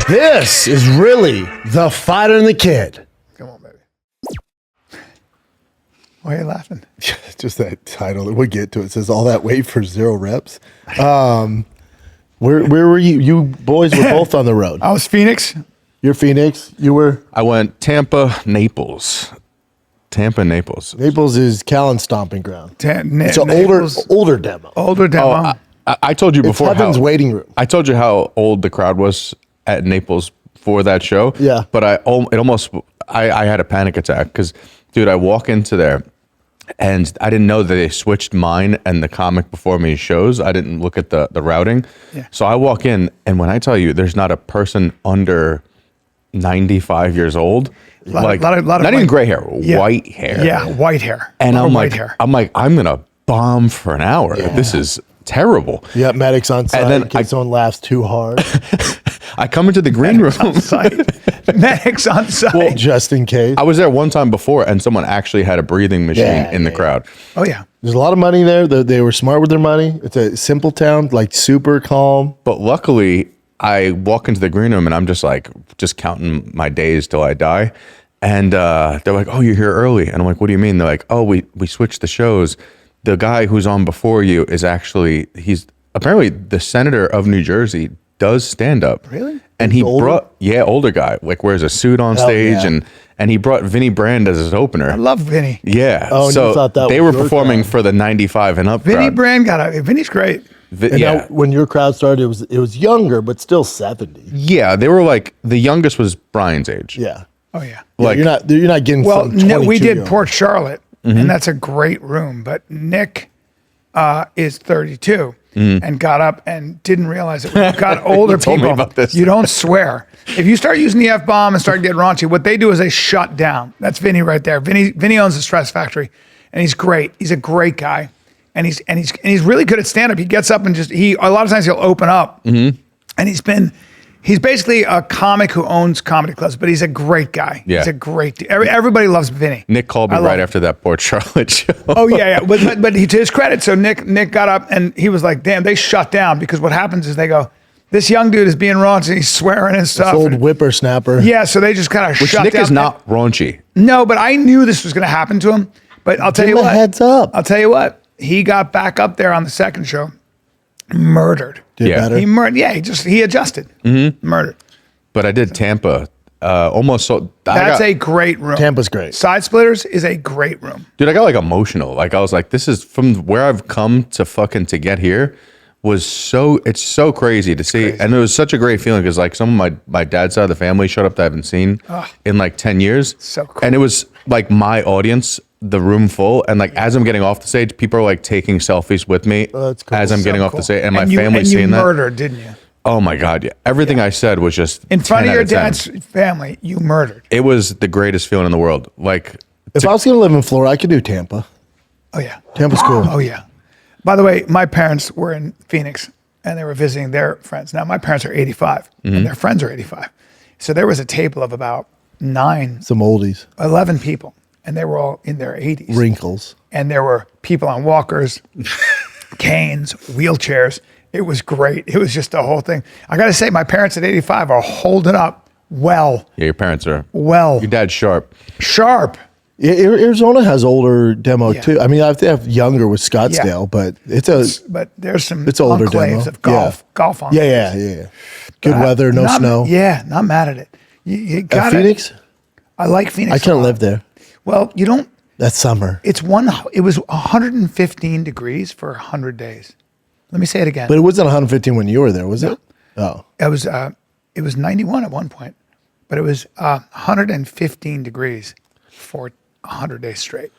This is really The Fighter and the Kid. Come on, baby. Why are you laughing? Just that title. We'll get to it. It says all that weight for 0 reps. Where were you? You boys were both on the road. I was Phoenix. You're Phoenix. You were? I went Tampa, Naples. Naples is Callan's stomping ground. It's an Naples, older demo. older demo. I told you It's before Heaven's waiting room. I told you how old the crowd was at Naples for that show. Yeah. But I had a panic attack because, dude, I walk into there and I didn't know that they switched mine and the comic before me shows. I didn't look at the routing. Yeah. So I walk in, and when I tell you there's not a person under 95 years old, lot of not even white- gray hair, Yeah. white hair. Yeah, white hair. And I'm white like, hair. I'm gonna bomb for an hour. This is terrible. You got medics on site. And then in case someone laughs too hard. I come into the green room. Medics on site. Well, just in case. I was there one time before, and someone actually had a breathing machine in the crowd. Oh, yeah. There's a lot of money there. They were smart with their money. It's a simple town, like super calm. But luckily, I walk into the green room, and I'm just counting my days till I die. And they're like, "Oh, you're here early." And I'm like, "What do you mean?" They're like, "Oh, we switched the shows. The guy who's on before you is he's apparently the senator of New Jersey, does stand up." Really? And he brought older guy, like wears a suit on stage, yeah. and he brought Vinny Brand as his opener. I love Vinny. Yeah. Oh, and so you thought that they was were your performing crowd. for the 95 and up Vinny crowd. Brand Vinny's great. And Yeah. now, when your crowd started, it was younger, but still 70. Yeah, they were like, the youngest was Brian's age. Yeah. Oh, yeah. Like, you're not getting Well, some 22 we did year-old. Port Charlotte, Mm-hmm. and that's a great room. But Nick is 32 and got up and didn't realize it. When you got older told me people, about this. you don't swear. If you start using the F-bomb and start getting raunchy, what they do is they shut down. That's Vinny right there. Vinny owns the Stress Factory, and he's great. He's a great guy, and he's really good at stand-up. He gets up and a lot of times he'll open up, and he's basically a comic who owns comedy clubs, but he's a great guy. Yeah. He's a great. Everybody loves Vinny. Nick called me I love right him. after that Port Charlotte show. Oh yeah. But to his credit, so Nick got up and he was like, "Damn, they shut down," because what happens is they go, "This young dude is being raunchy, he's swearing and stuff." This old whippersnapper. Yeah, so they just kind of Which shut Nick down. is not raunchy. No, but I knew this was going to happen to him. But I'll tell Give you him a what. heads up. I'll tell you what. He got back up there on the second show, murdered. Did Yeah. better. He murdered. Yeah, he adjusted. Murdered. But I did Tampa almost so. That's a great room. Tampa's great. Side Splitters is a great room. Dude, I got like emotional. Like I was like, this is from where I've come to get here it's so crazy to see. And it was such a great feeling because like some of my dad's side of the family showed up that I haven't seen in like 10 years. So cool. And it was like my audience, the room full. And like as I'm getting off the stage, people are like taking selfies with me that's cool. as I'm getting off Cool. the stage. And my you, family and you seeing that. murdered, didn't you? Oh my God. Yeah. Everything I said was just In front 10 of your out 10. dad's family, you murdered. It was the greatest feeling in the world. Like, If I was going to live in Florida, I could do Tampa. Oh yeah. Tampa's cool. Oh yeah. By the way, my parents were in Phoenix and they were visiting their friends. Now my parents are 85 and their friends are 85. So there was a table of about 11 Some oldies. people and they were all in their 80s. Wrinkles. And there were people on walkers, canes, wheelchairs. It was great. It was just the whole thing. I got to say, my parents at 85 are holding up well. yeah, your parents are, Well. your dad's sharp. Sharp. Yeah, Arizona has older demo Yeah. too. I mean, I have younger with Scottsdale, but But there's some It's older enclaves demo. of golf. Yeah. Golf enclaves. yeah. Good weather, no Not- snow. Yeah, not mad at it. You At got Phoenix, I like Phoenix. I a can't lot. live there. Well, you don't. That's summer. It was 115 degrees for 100 days. Let me say it again. But it wasn't 115 when you were there, was it? Oh. It was 91 at one point, but it was 115 degrees for 100 days straight.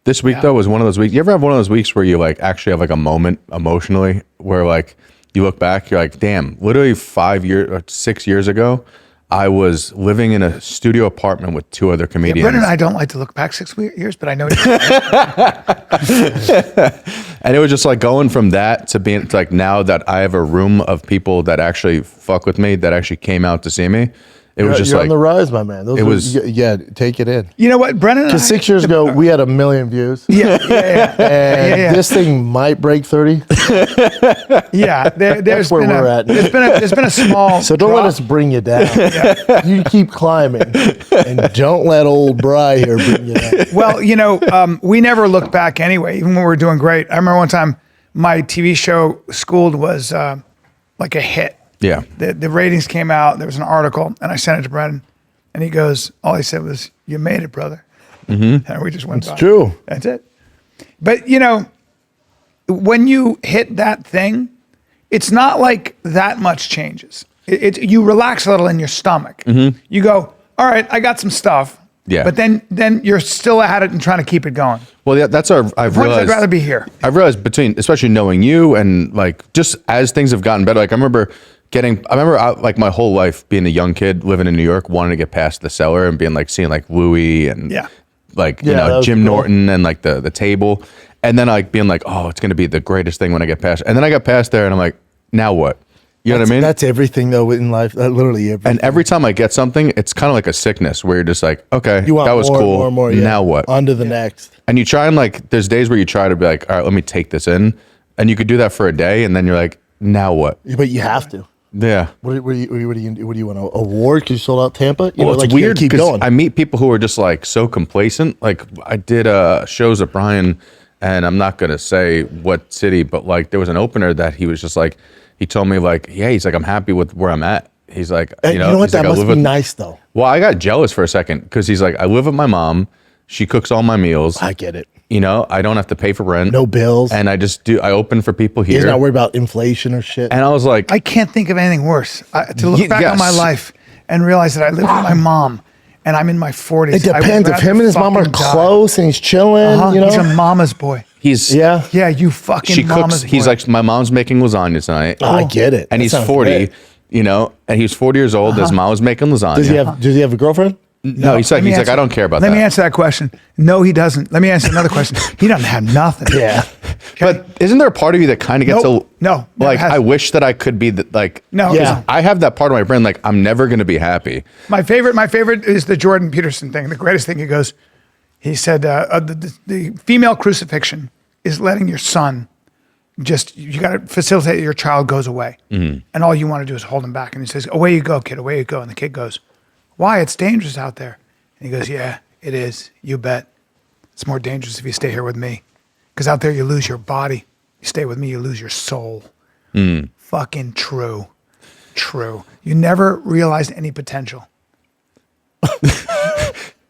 This week though was one of those weeks. You ever have one of those weeks where you like actually have like a moment emotionally where like you look back, you're like, damn, literally 5 years or 6 years ago, I was living in a studio apartment with 2 other comedians. Brendan and I don't like to look back 6 years, but I know. And it was just like going from that to being to like now that I have a room of people that actually fuck with me, that actually came out to see me. It was just you're like on the rise, my man. Those yeah, take it in. You know what, Brennan? Because 6 years ago, we had 1 million views. Yeah. And this thing might break 30. Yeah, there's where been we're at. There's been a small. So don't let us bring you down. You keep climbing, and don't let old Bry here bring you down. Well, we never look back anyway, even when we were doing great. I remember one time my TV show Schooled was like a hit. Yeah. The ratings came out. There was an article, and I sent it to Brendan, and he goes, all he said was, "You made it, brother." And we just went by. It's true. That's it. But when you hit that thing, it's not like that much changes. You relax a little in your stomach. You go, all right, I got some stuff. Yeah. But then you're still at it and trying to keep it going. Well, yeah, that's I've realized. I'd rather be here. I've realized especially knowing you and like just as things have gotten better. Like I remember like my whole life being a young kid living in New York, wanting to get past the cellar and being like seeing like Louis and like Jim Norton and like the table, and then like being like, oh, it's gonna be the greatest thing when I get past. And then I got past there and I'm like, now what? You know what I mean? That's everything though in life. Literally everything. And every time I get something, it's kind of like a sickness where you're just like, okay, you want that was more, cool. More, yeah. Now what? On to the next. And you try and like, there's days where you try to be like, all right, let me take this in, and you could do that for a day, and then you're like, now what? But you have to. Yeah. What do you want? An award because you sold out Tampa? Well, it's like weird keep because going. I meet people who are just like so complacent. Like I did shows at Brian, and I'm not gonna say what city, but like there was an opener that he was just like, he told me like, yeah, he's like, I'm happy with where I'm at. He's like, you know what? he's like, That must be nice though. Well, I got jealous for a second because he's like, I live with my mom. She cooks all my meals. I get it. I don't have to pay for rent. No bills. And I open for people here. He's not worried about inflation or shit. And I was like, I can't think of anything worse to look back on my life and realize that I live with my mom and I'm in my 40s. It depends if him and his mom are close and he's chilling. He's a mama's boy. Yeah, you fucking she mama's cooks. boy. He's like, my mom's making lasagna tonight. Oh, I get it. And That he's sounds 40, great. and he's 40 years old. His mom was making lasagna. Does he have a girlfriend? No, he's like, I don't care about that. Let me answer that question. No, he doesn't. Let me answer another question. He doesn't have nothing. Yeah. But isn't there a part of you that kind of gets No, like, I wish that I could be like, No. Yeah. I have that part of my brain, like, I'm never going to be happy. My favorite is the Jordan Peterson thing. The greatest thing he said, the female crucifixion is letting your son you got to facilitate that your child goes away. And all you want to do is hold him back. And he says, away you go, kid, away you go. And the kid goes, why? It's dangerous out there. And he goes, yeah, it is. You bet. It's more dangerous if you stay here with me. Because out there you lose your body. You stay with me, you lose your soul. Fucking true. True. You never realized any potential.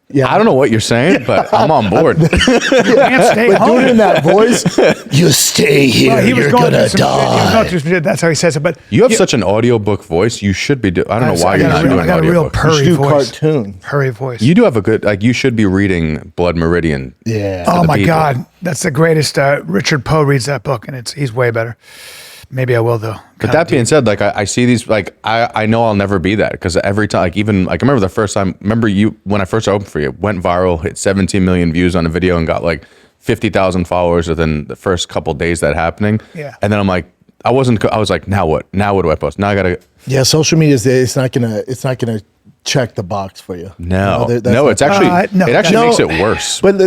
Yeah. I don't know what you're saying, but I'm on board. You can't stay But home. doing it in that voice, you stay here. Well, You're gonna He was die. going through some shit. That's how he says it. But You have such an audiobook voice. You should be I don't know why you're not doing I got a real audiobook. You purry should do voice. cartoon. Purry voice. You do have a good, like, you should be reading Blood Meridian. Yeah. Oh the my people. God, that's the greatest. Richard Poe reads that book, and he's way better. Maybe I will though. But that being said, like I see these, like I know I'll never be that because every time, like even like I remember the first time. Remember you when I first opened for you, went viral, hit 17 million views on a video, and got like 50,000 followers within the first couple days that happening. Yeah. And then I'm like, I was like, now what? Now what do I post? Now I gotta. Yeah, social media it's not gonna check the box for you. No, that's no, not- it's actually no, it actually no. makes it worse. But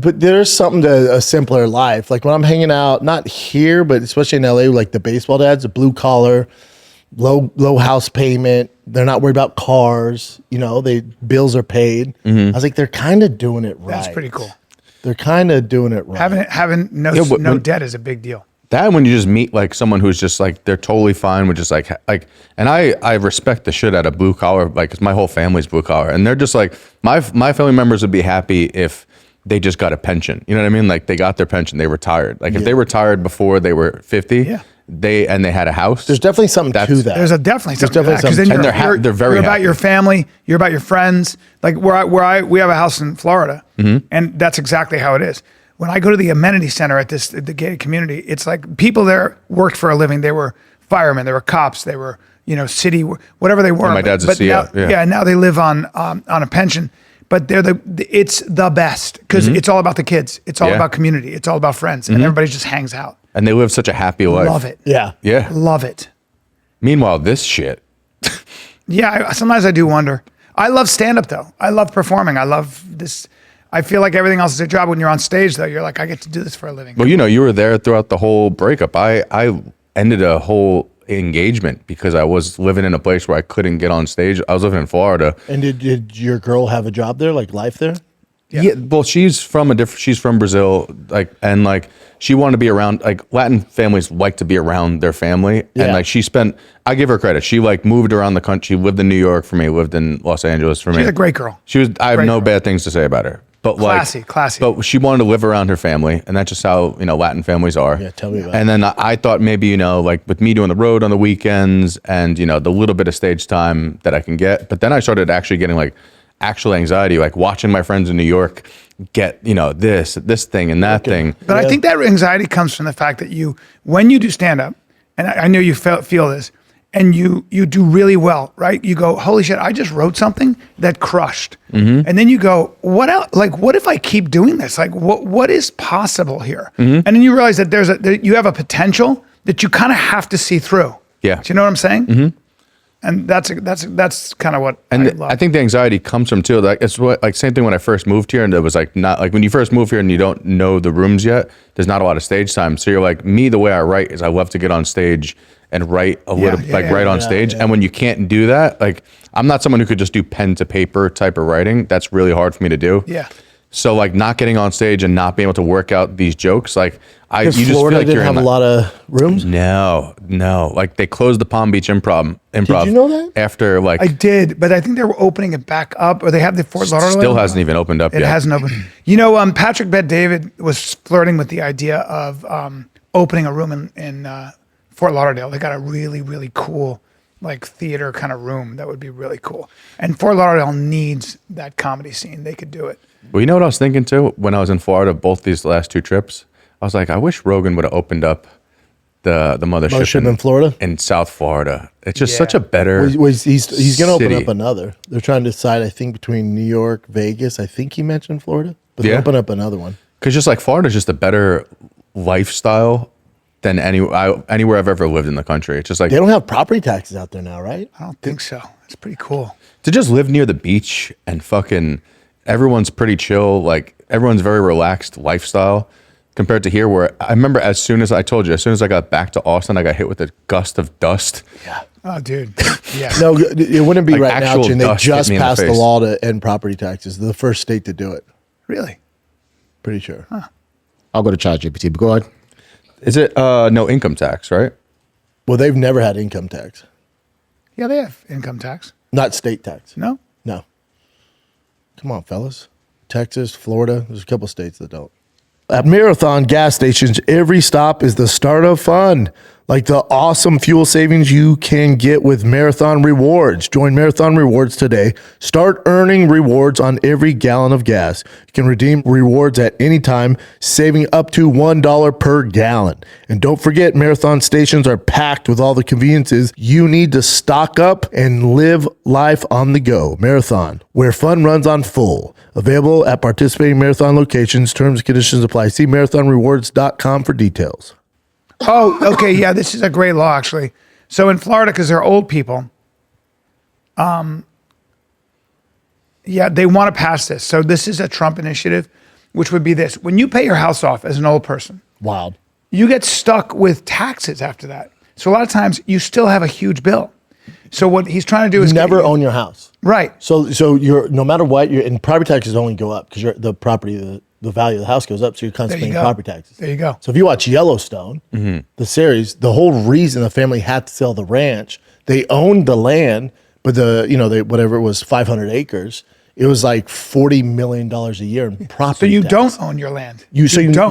but there's something to a simpler life. Like when I'm hanging out, not here, but especially in LA, like the baseball dads, the blue collar, low house payment. They're not worried about cars. Bills are paid. I was like, they're kind of doing it right. That's pretty cool. They're kind of doing it right. Having no debt is a big deal. That when you just meet like someone who's just like they're totally fine with just like and I respect the shit out of blue collar, like 'cause my whole family's blue collar, and they're just like my family members would be happy if they just got a pension. You know what I mean? Like they got their pension, they retired. Like if they retired before they were 50, they had a house. There's definitely something to that. There's definitely something definitely to that. 'Cause then something. And they're very you're about happy. your family. You're about your friends. Like we have a house in Florida, and that's exactly how it is. When I go to the amenity center at the gated community, it's like people there worked for a living. They were firemen, they were cops, they were city, whatever they were. My dad's a but CO. Now, now they live on a pension. But it's the best because it's all about the kids. It's all about community. It's all about friends, and everybody just hangs out. And they live such a happy life. Love it. Yeah. Yeah. Love it. Meanwhile, this shit. Yeah, sometimes I do wonder. I love stand-up, though. I love performing. I love this. I feel like everything else is a job. When you're on stage, though, you're like, I get to do this for a living. Well, you were there throughout the whole breakup. I ended a whole engagement because I was living in a place where I couldn't get on stage. I was living in Florida. And did your girl have a job there, like life there? Yeah. Well, she's from Brazil, and she wanted to be around, Latin families like to be around their family. Yeah. And I give her credit. She moved around the country, lived in New York for me, lived in Los Angeles for me. She's a great girl. I have no bad things to say about her. But classy. But she wanted to live around her family, and that's just how Latin families are. Yeah, tell me about And then I thought maybe with me doing the road on the weekends and the little bit of stage time that I can get. But then I started actually getting actual anxiety, watching my friends in New York get this thing and that thing. But I think that anxiety comes from the fact that when you do stand up, and I know you feel this, and you do really well, right? You go, holy shit, I just wrote something that crushed. Mm-hmm. And then you go, what else? What if I keep doing this? What is possible here? Mm-hmm. And then you realize that you have a potential that you kind of have to see through. Yeah. Do you know what I'm saying? Mm-hmm. And that's kind of what And I love. I think the anxiety comes from too. It's same thing when I first moved here, and it was not when you first move here and you don't know the rooms yet. There's not a lot of stage time, so you're like me. The way I write is I love to get on stage and write write on stage. And when you can't do that, I'm not someone who could just do pen to paper type of writing. That's really hard for me to do. Yeah. So not getting on stage and not being able to work out these jokes, you Florida just feel like didn't you're have a lot of rooms. No. They closed the Palm Beach Improv. Did you know that? After I did, but I think they were opening it back up, or they have the Fort Lauderdale. still hasn't even opened up yet. It hasn't opened. Patrick Bet-David was flirting with the idea of opening a room in Fort Lauderdale. They got a really, really cool theater kind of room that would be really cool. And Fort Lauderdale needs that comedy scene. They could do it. Well, you know what I was thinking too? When I was in Florida, both these last two trips, I was like, I wish Rogan would have opened up the mothership in Florida? in South Florida. It's just Yeah. such a better. He's going to open city. up another. They're trying to decide, I think, between New York, Vegas. I think he mentioned Florida, but they Yeah. open up another one. Because just Florida's just a better lifestyle than anywhere I've ever lived in the country. It's just They don't have property taxes out there now, right? I don't think so. It's pretty cool. to just live near the beach and fucking everyone's pretty chill. Everyone's very relaxed lifestyle compared to here where I remember as soon as I got back to Austin, I got hit with a gust of dust. Yeah. Oh, dude. Yeah. No, it wouldn't be right now, actual Jim. They dust hit just me in the passed the face. law to end property taxes. They're the first state to do it. Really? Pretty sure. I'll go to ChatGPT, but go ahead. Is it no income tax, right? Well, they've never had income tax, Yeah, they have income tax. not state tax. No? No. Come on, fellas. Texas, Florida, there's a couple states that don't. At Marathon gas stations, every stop is the start of fun. Like the awesome fuel savings you can get with Marathon Rewards. Join Marathon Rewards today. Start earning rewards on every gallon of gas. You can redeem rewards at any time, saving up to $1 per gallon. And don't forget, Marathon stations are packed with all the conveniences you need to stock up and live life on the go. Marathon, where fun runs on full. Available at participating Marathon locations. Terms and conditions apply. See marathonrewards.com for details. Oh, okay. Yeah, this is a great law, actually. So in Florida, because they're old people, yeah, they want to pass this. So this is a Trump initiative, which would be this. When you pay your house off as an old person, Wild. you get stuck with taxes after that. So a lot of times you still have a huge bill. So what he's trying to do is You never own your house. Right. So you're, no matter what, and property taxes only go up because the property, the value of the house goes up, so you're constantly paying go. property taxes. There you go. So if you watch Yellowstone, the series, the whole reason the family had to sell the ranch, they owned the land, but whatever it was, 500 acres, it was like $40 million a year in property. So you tax. don't own your land. You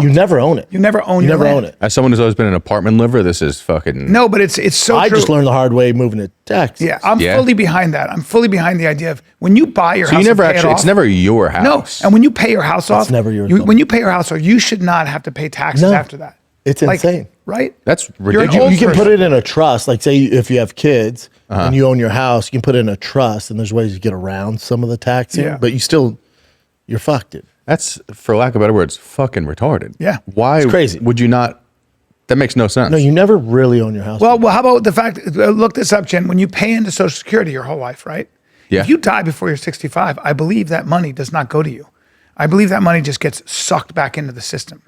never own it. You never own You your never land. own it. As someone who's always been an apartment liver, this is fucking. No, but it's so I true. just learned the hard way moving to Texas. Yeah, I'm Yeah. fully behind that. I'm fully behind the idea of when you buy your So house. you never and pay it actually. It's off- never your house. No, and when you pay your house off, never yours, when you pay your house off, you should not have to pay taxes No. after that. It's insane. Right? That's You're an ridiculous. old You can put person. it in a trust. Like say if you have kids and you own your house, you can put it in a trust, and there's ways to get around some of the taxing. Yeah. But you're fucked. It. That's, for lack of better words, fucking retarded. Yeah. Why It's crazy. would you not That makes no sense. No, you never really own your house. Well, how about the fact, look this up, Jen, when you pay into Social Security your whole life, right? Yeah. If you die before you're 65, I believe that money does not go to you. I believe that money just gets sucked back into the system.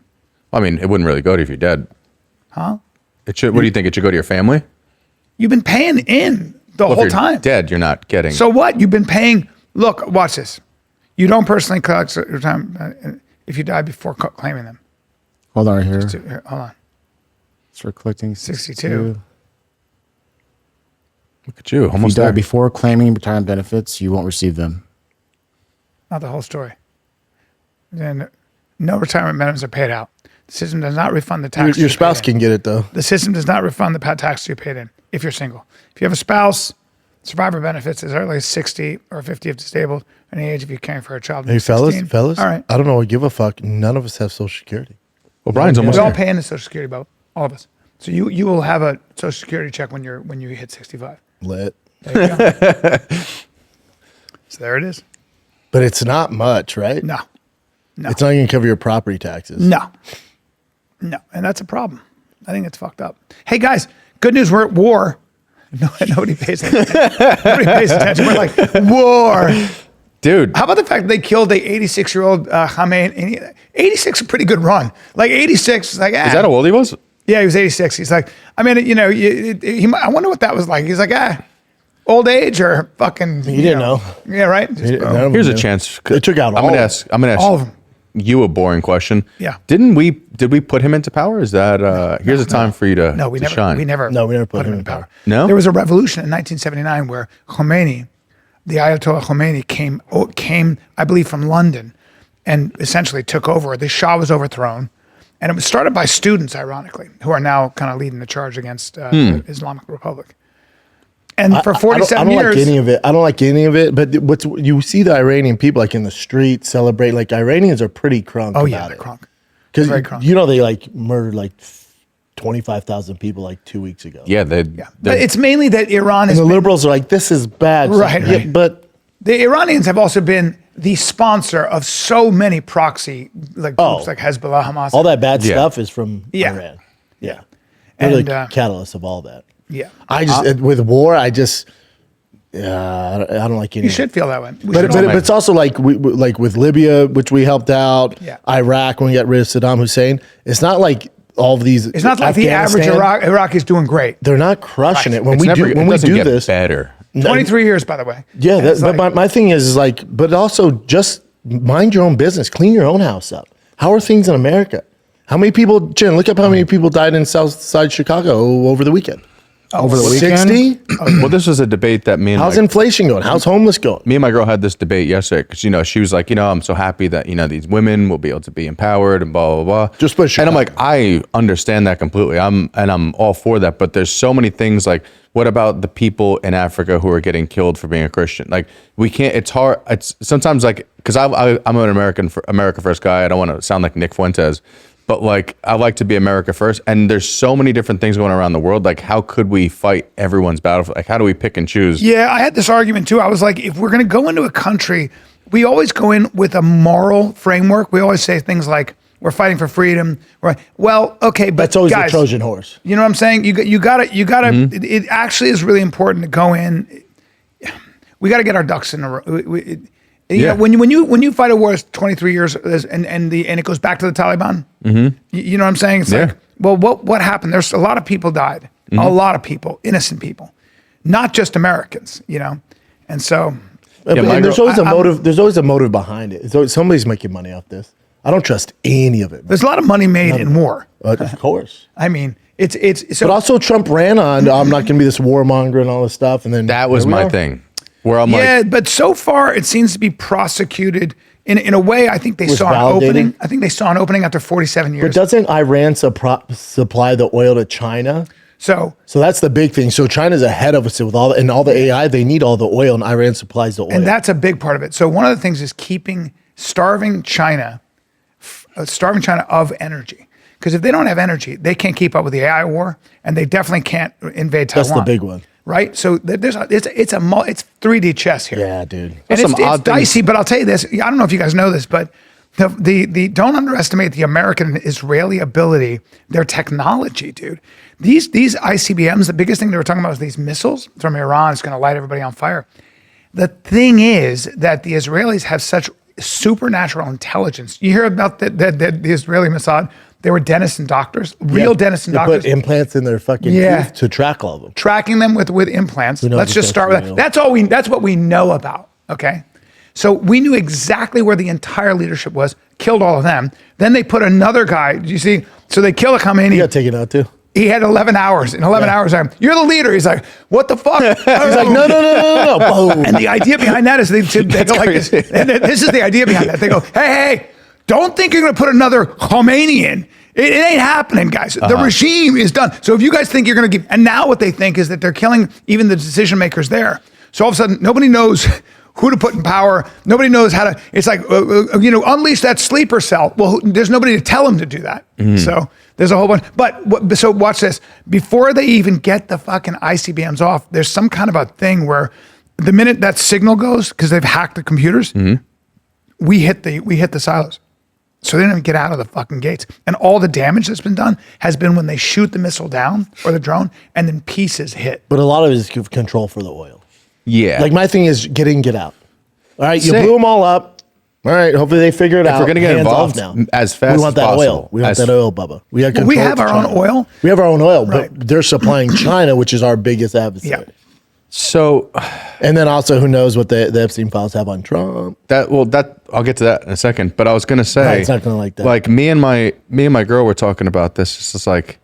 I mean, it wouldn't really go to you if you're dead. Huh? It should. What do you think? It should go to your family? You've been paying in the Well, if whole you're time. dead, you're not getting. So what? You've been paying. Look, watch this. You don't personally collect your time if you die before claiming them. Hold on here. Here, hold on. So we're collecting 62. Look at you, If you almost die there. before claiming retirement benefits, you won't receive them. Not the whole story. Then no retirement benefits are paid out. The system does not refund the tax. your spouse can get it though. The system does not refund the tax you paid in if you're single. If you have a spouse, survivor benefits as early as 60 or 50 if disabled, and the age if you're caring for a child. Hey, 16. fellas. All right. I don't know. Give a fuck. None of us have Social Security. Well, Brian's almost We all there. pay into Social Security, Bo. All of us. So you will have a Social Security check when you hit 65. Lit. There you go. So there it is. But it's not much, right? No. It's not going to cover your property taxes. No. And that's a problem. I think it's fucked up. Hey guys, good news. We're at war. No, nobody pays attention. Nobody pays attention. We're like, war. Dude. How about the fact that they killed the 86-year-old Khamenei? 86 is a pretty good run. Like 86 is like, Is that how old he was? Yeah, he was 86. He's like, I mean, I wonder what that was like. He's like, old age or fucking. You didn't know. Yeah, right. None of them Here's a knew. chance. They took out I'm all gonna of ask. I'm gonna ask all of them. you a boring question. Yeah. Did we put him into power? Is that here's a time for you to No, we to never. shine? We never. No, we never put him in in power. No? There was a revolution in 1979 where Khomeini, the Ayatollah Khomeini, came, I believe, from London, and essentially took over. The Shah was overthrown, and it was started by students, ironically, who are now kind of leading the charge against the Islamic Republic. And for 47 I don't years, like any of it. I don't like any of it. But you see the Iranian people like in the street celebrate. Like Iranians are pretty crunk. oh yeah, about they're it. crunk. Because Very crunk. you know they like murdered like 25,000 people like 2 weeks ago. Yeah, they. Yeah, but it's mainly that Iran And is the liberals are like, this is bad. It's Right, like, yeah, right. but the Iranians have also been the sponsor of so many proxy groups like Hezbollah, Hamas. all that bad Yeah. stuff is from Yeah. Iran. Yeah. They're And, the catalyst of all that. Yeah, I just, with war, I just, I don't like any you of it. should feel that way. We But, should but, all- but it's also like like with Libya, which we helped out. Yeah. Iraq when we got rid of Saddam Hussein. It's not like all of these. it's not like the average Iraqi is doing great. They're not crushing it when It's we never, do it when we doesn't do get this. better. 23 years, by the way. Yeah, And it's but like- my thing is like, but also just mind your own business. Clean your own house up. How are things in America? How many people, Jen, look up how many people died in South Side Chicago over the weekend. Over the weekend? 60? Well, this was a debate that me and How's my, inflation going? How's homeless going? me and my girl had this debate yesterday because she was like, I'm so happy that these women will be able to be empowered and blah blah blah. Just put and I'm Chicago. like, I understand that completely. I'm all for that. But there's so many things like, what about the people in Africa who are getting killed for being a Christian? Like, we can't. It's hard. It's sometimes like because I'm an America first guy. I don't want to sound like Nick Fuentes. But like, I like to be America first, and there's so many different things going around the world. Like, how could we fight everyone's battlefield? Like, how do we pick and choose? Yeah, I had this argument too. I was like, if we're going to go into a country, we always go in with a moral framework. We always say things like, we're fighting for freedom. Well, okay, but That's always guys, the Trojan horse. You know what I'm saying? You got to. It actually is really important to go in. We got to get our ducks in a row. You know, when you fight a war that's 23 years and it goes back to the Taliban, you know what I'm saying? It's like, well, what happened? There's a lot of people died, a lot of people, innocent people, not just Americans, and so. But my there's girl- always a motive. There's always a motive behind it. It's always, somebody's making money off this. I don't trust any of it. There's a lot of money made in war. Of course. I mean, it's so. But also, Trump ran on, I'm not going to be this warmonger and all this stuff. And then That was here we my are. thing. Where I'm yeah, like, but so far it seems to be prosecuted in a way. I think they Was saw an validated? opening. I think they saw an opening after 47 But years. doesn't Iran supply the oil to China? So that's the big thing. So China's ahead of us with all the AI. They need all the oil, and Iran supplies the oil. and that's a big part of it. So one of the things is starving China of energy. Because if they don't have energy, they can't keep up with the AI war, and they definitely can't invade Taiwan. That's the big one. Right? So it's 3D chess here. Yeah, dude. And Some it's odd things. dicey, but I'll tell you this. I don't know if you guys know this, but The don't underestimate the American and Israeli ability, their technology, dude. These ICBMs, the biggest thing they were talking about was these missiles from Iran. It's going to light everybody on fire. The thing is that the Israelis have such supernatural intelligence. You hear about the Israeli Mossad? They were dentists and doctors, real dentists and doctors. Put implants in their fucking teeth to track all of them. Tracking them with implants. Let's just start with that. That's what we know about. Okay. So we knew exactly where the entire leadership was, killed all of them. Then they put another guy, you see, so they kill a Khamenei. He got taken out too. He had 11 hours. In 11 hours, you're the leader. He's like, what the fuck? He's like, no. Boom. And the idea behind that is they go like this. And this is the idea behind that. They go, hey, don't think you're going to put another Khomeini in. It ain't happening, guys. The regime is done. So if you guys think you're going to give, and now what they think is that they're killing even the decision makers there. So all of a sudden, nobody knows who to put in power. Nobody knows how to, it's like, unleash that sleeper cell. Well, there's nobody to tell them to do that. So there's a whole bunch. But so watch this. Before they even get the fucking ICBMs off, there's some kind of a thing where the minute that signal goes, because they've hacked the computers, we hit the silos. So they don't even get out of the fucking gates. And all the damage that's been done has been when they shoot the missile down or the drone and then pieces hit. But a lot of it is control for the oil. Yeah. Like my thing is get out. All right, you blew them all up. All right, hopefully they figure it out. If we're going to get involved now, as fast as possible. We want that oil. We want that oil, Bubba. We have our own oil? We have our own oil, but they're supplying China, which is our biggest adversary. Yeah. So, and then also, who knows what the Epstein files have on Trump? I'll get to that in a second. But I was going to say, no, it's not going to like that. Like me and my girl were talking about this. It's just like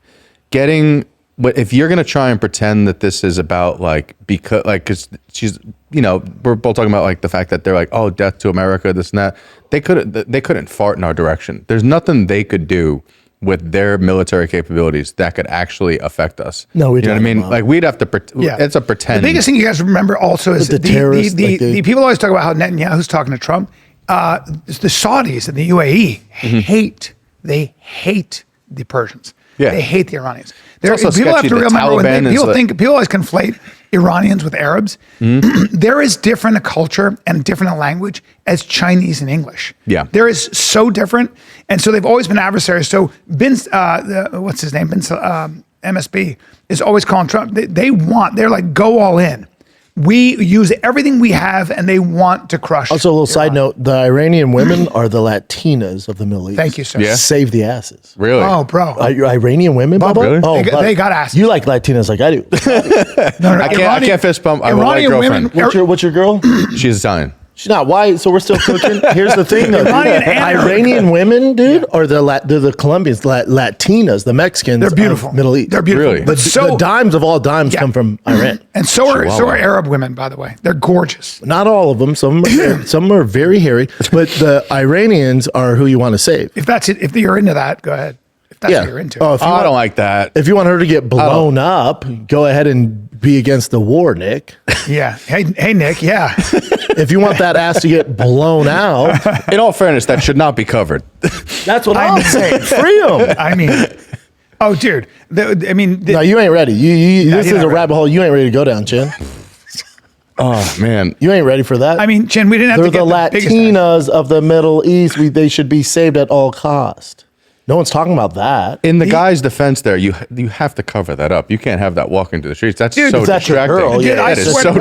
if you're going to try and pretend that this is about because she's, we're both talking about like the fact that they're like, oh, death to America, this and that. They couldn't fart in our direction. There's nothing they could do with their military capabilities that could actually affect us. No, you know what I mean? Like we'd have to, it's a pretend. The biggest thing you guys remember also is the people always talk about how Netanyahu's talking to Trump. The Saudis and the UAE hate the Persians. Yeah. They hate the Iranians. People have to remember when people always conflate Iranians with Arabs. There is different a culture and different a language as Chinese and English. Yeah. There is so different. And so they've always been adversaries. So what's his name? MSB is always calling Trump. They're like, go all in. We use everything we have, and they want to crush. Also, a little side note: the Iranian women are the Latinas of the Middle East. Thank you, sir. Yeah. Save the asses. Really? Oh, bro. Iranian women, Bubba? Really? Oh, they got asses. You like Latinas like I do. No, I can't fist bump. I have a white girlfriend. What's your girl? She's Italian. She's not white, so we're still cooking. Here's the thing, though. Iranian women, dude, or they're the Colombians, Latinas, the Mexicans. They're beautiful. Middle East. They're beautiful. Really? The dimes of all dimes come from Iran. And so are Arab women, by the way. They're gorgeous. Not all of them. Some are very hairy, but the Iranians are who you want to save. If that's it, if you're into that, go ahead. If that's what you're into. I don't like that. If you want her to get blown up, go ahead and be against the war, Nick. Yeah. Hey, Nick. Yeah. If you want that ass to get blown out, in all fairness, that should not be covered. That's what I'm saying. Free them. I mean, oh, dude. No, you ain't ready. This is a rabbit hole you ain't ready to go down, Chin. Oh man, you ain't ready for that. I mean, Chin, we didn't have They're to get the Latinas of the Middle East. They should be saved at all cost. No one's talking about that. In the guy's defense, there you have to cover that up. You can't have that walking to the streets. That's so distracting. Dude, I swear to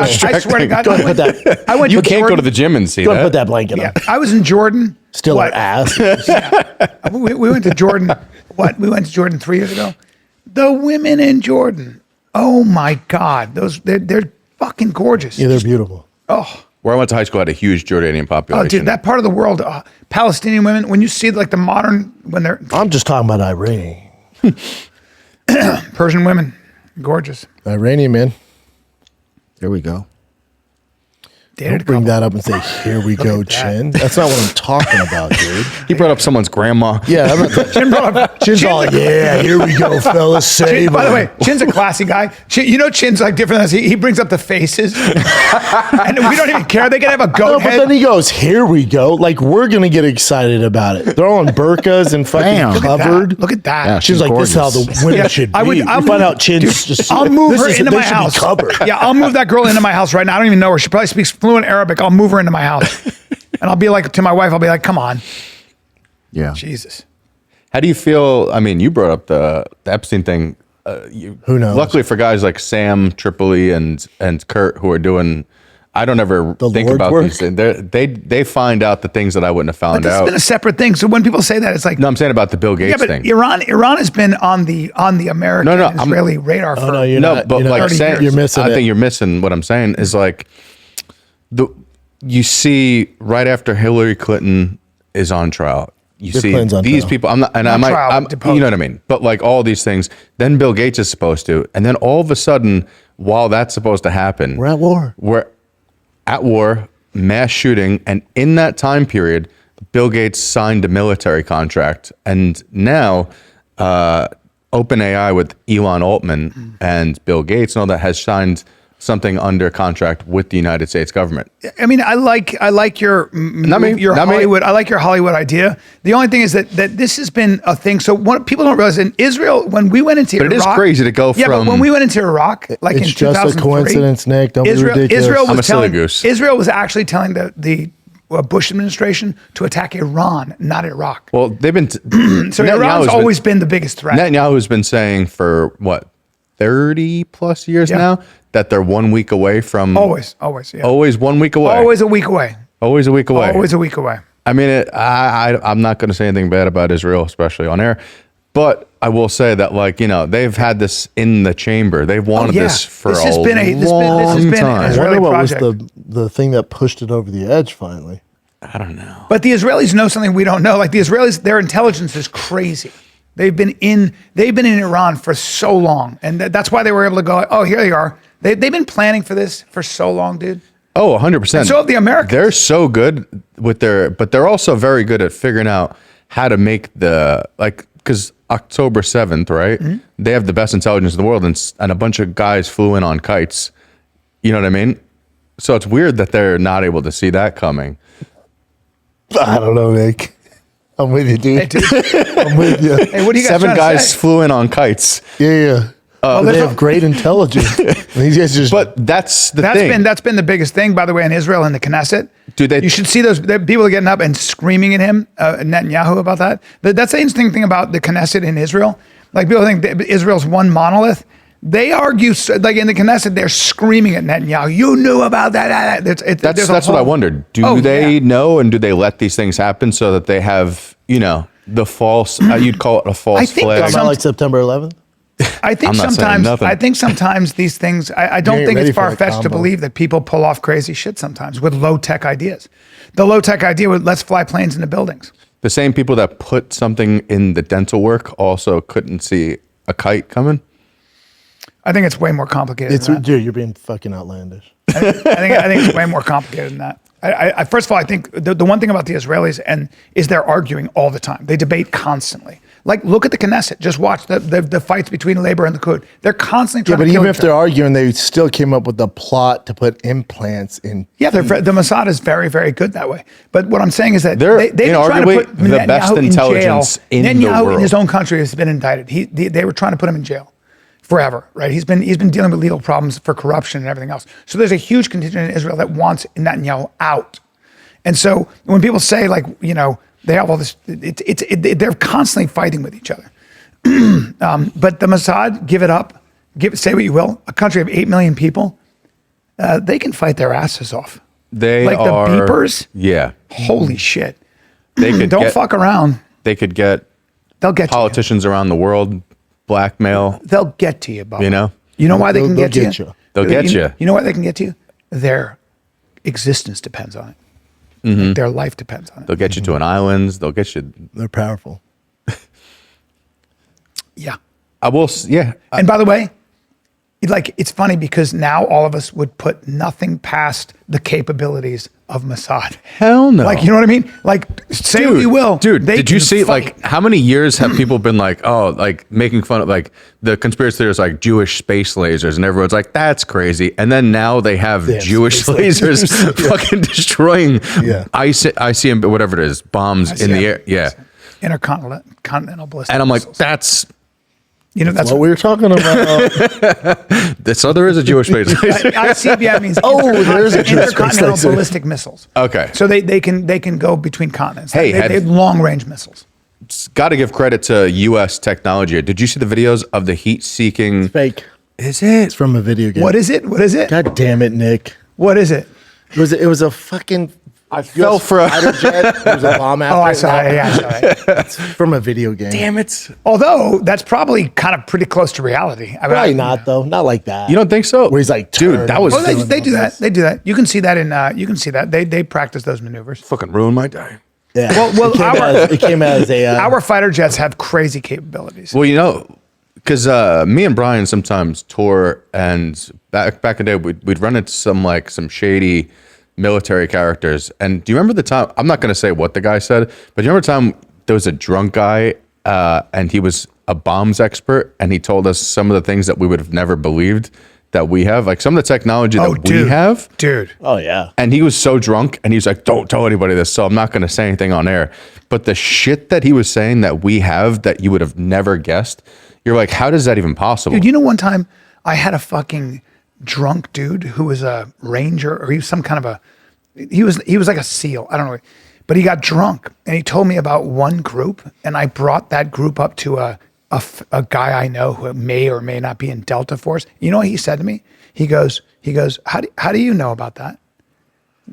God, you can't go to the gym and see that. Put that blanket on. I was in Jordan. Still an ass. We went to Jordan. We went to Jordan 3 years ago. The women in Jordan. Oh my God, they're fucking gorgeous. Yeah, they're beautiful. Oh. Where I went to high school had a huge Jordanian population. Oh, dude, that part of the world, Palestinian women, when you see like the modern, when they're... I'm just talking about Iran. Persian women, gorgeous. Iranian men. There we go. Don't bring that up and say, here we go, Chin. That's not what I'm talking about, dude. He brought up someone's grandma. Yeah. Chin's all like, yeah, here we go, fellas. Save by the way, Chin's a classy guy. Chin's like different than us. He brings up the faces. And we don't even care. They can have a goat head. But then he goes, here we go. Like, we're going to get excited about it. They're all in burqas and fucking covered. Look at that. Yeah, she's like, gorgeous. this is how the women should be. You find out Chin's just... I'll move her into my house. Covered. Yeah, I'll move that girl into my house right now. I don't even know her. She probably speaks fluent Arabic. I'll move her into my house. And I'll be like, to my wife, I'll be like, come on. Yeah. Jesus. How do you feel? I mean, you brought up the Epstein thing. Who knows? Luckily for guys like Sam Tripoli and Kurt who are doing, I don't ever think Lord's about work? these things. They find out the things that I wouldn't have But found this has out. been a separate thing. So when people say that, it's like, No, I'm saying about the Bill yeah, Gates but thing. Iran has been on the American No, I'm- Israeli radar for no, you're No, not- but you're not- like 30 saying, years. You're missing I it. think you're missing what I'm saying is like you see right after Hillary Clinton is on trial, you Bill see Clinton's on these trial. people. I'm not, and I Not might, trial, I'm, deposed. you know what I mean. But like all these things, then Bill Gates is supposed to, and then all of a sudden, while that's supposed to happen, We're at war. we're at war, mass shooting, and in that time period, Bill Gates signed a military contract, and now OpenAI with Elon Altman and Bill Gates and all that has signed something under contract with the United States government. I mean, I like your Not me. your Not me. Hollywood. I like your Hollywood idea. The only thing is that this has been a thing. So what people don't realize in Israel, when we went into But it is Iraq, crazy to go yeah, but from- when we went into Iraq, like in It's just a 2003, coincidence, Nick. Don't be Israel, ridiculous. Israel I'm was a silly telling goose. Israel was actually telling the Bush administration to attack Iran, not Iraq. Well, they've been So Iran's always been the biggest threat. Netanyahu's been saying for what 30 plus years Yeah. now that they're 1 week away from always, yeah. always 1 week away. Always a week away. Always a week away. Always a week away. I mean, I'm not going to say anything bad about Israel, especially on air, but I will say that, like, you know, they've had this in the chamber. They've wanted yeah. this for This a has been a- this long has been an time. I Israeli wonder what was project. the thing that pushed it over the edge finally. I don't know. But the Israelis know something we don't know. Like the Israelis, their intelligence is crazy. They've been in Iran for so long, and that's why they were able to go. Oh, here they are. They've been planning for this for so long, dude. Oh, 100%. And so have the Americans. They're so good with but they're also very good at figuring out how to make because October 7th, right? Mm-hmm. They have the best intelligence in the world, and a bunch of guys flew in on kites. You know what I mean? So it's weird that they're not able to see that coming. I don't know, Nick. I'm with you, dude. Hey, dude. I'm with you. Hey, what do you guys 7 trying to guys say? flew in on kites. Yeah. Well, they there's have great intelligence. And these guys just. But that's the thing. That's been the biggest thing, by the way, in Israel and the Knesset. Dude, you should see those people are getting up and screaming at him, Netanyahu, about that. That's the interesting thing about the Knesset in Israel. Like people think that Israel's one monolith. They argue like in the Knesset, they're screaming at Netanyahu. You knew about that. That's what I wondered. Do they know, and do they let these things happen so that they have, the false? You'd call it a false I think flag. Talking about like September 11th? I think I'm not saying sometimes nothing. I think sometimes these things I don't ain't think ready it's for that far fetched to combo. believe that people pull off crazy shit sometimes with low tech ideas. The low tech idea with let's fly planes into buildings. The same people that put something in the dental work also couldn't see a kite coming. I think it's way more complicated than that. Dude, you're being fucking outlandish. I think it's way more complicated than that. I first of all, I think the one thing about the Israelis is they're arguing all the time. They debate constantly. Like, look at the Knesset. Just watch the fights between Labor and the Likud. They're constantly Yeah, trying but to kill even each if they're other. arguing, they still came up with the plot to put implants in. Yeah, the Mossad is very, very good that way. But what I'm saying is that They're they've been trying to inarguably put the Netanyahu best in intelligence jail. in the Netanyahu world. in his own country has been indicted. They were trying to put him in jail forever, right? He's been dealing with legal problems for corruption and everything else. So there's a huge contingent in Israel that wants Netanyahu out. And so when people say like, they have all this, they're constantly fighting with each other. But the Mossad, give it up. Say what you will. A country of 8 million people, they can fight their asses off. They Like are the beepers. Yeah, Holy shit! they could Don't fuck around. They could get They'll get politicians around the world blackmail. to you. They'll get to you, Bubba. You know? why they can They'll get to get you? you. They'll get you. You know why they can get to you? Their existence depends on it. Mm-hmm. Like their life depends on it. They'll get you to an island. They'll get you. They're powerful. Yeah. Yeah. And by the way, it's funny because now all of us would put nothing past the capabilities of Mossad. Hell no. Like, you know what I mean? Like, say what you will. Dude, they did you can see, fight. like, how many years have people been like, oh, like, making fun of, like, the conspiracy theorists, like, Jewish space lasers, and everyone's like, that's crazy. And then now they have They have Jewish space lasers fucking destroying Yeah. ICM, whatever it is, bombs in the air. Yeah. Intercontinental ballistic And I'm like, missiles. that's You know, that's what we were talking about. So there is a Jewish space station. ICBM means there's a Jewish space intercontinental station. ballistic missiles. Okay. So they can go between continents. Hey, they have long range missiles. Got to give credit to U.S. technology. Did you see the videos of the heat-seeking? Fake. Is it? It's from a video game. What is it? What is it? God damn it, Nick. What is it? It was a fucking. I fell for a. fighter jet. There was a bomb after. Oh, I saw it. Yeah, I saw it. It's from a video game. Damn it! Although that's probably kind of pretty close to reality. I mean, Probably not though. Not like that. You don't think so? Where he's like, dude, that was Oh, they do that. They do that. You can see that in. You can see that they practice those maneuvers. fucking ruined my day. Yeah. Well, it came as a. Our fighter jets have crazy capabilities. Well, you know, because me and Brian sometimes tour, and back in the day, we'd run into some shady military characters. And do you remember the time? I'm not going to say what the guy said, but do you remember the time there was a drunk guy, and he was a bombs expert, and he told us some of the things that we would have never believed that we have, like some of the technology that we have. Dude. Oh yeah. And he was so drunk, and he was like, "Don't tell anybody this." So I'm not going to say anything on air. But the shit that he was saying that we have that you would have never guessed, you're like, how does that even possible? Dude, you know, one time I had a fucking drunk dude who was a ranger, or he was some kind of he was like a SEAL. I don't know, but he got drunk and he told me about one group, and I brought that group up to a guy I know who may or may not be in Delta Force. You know what he said to me? He goes, how do you know about that?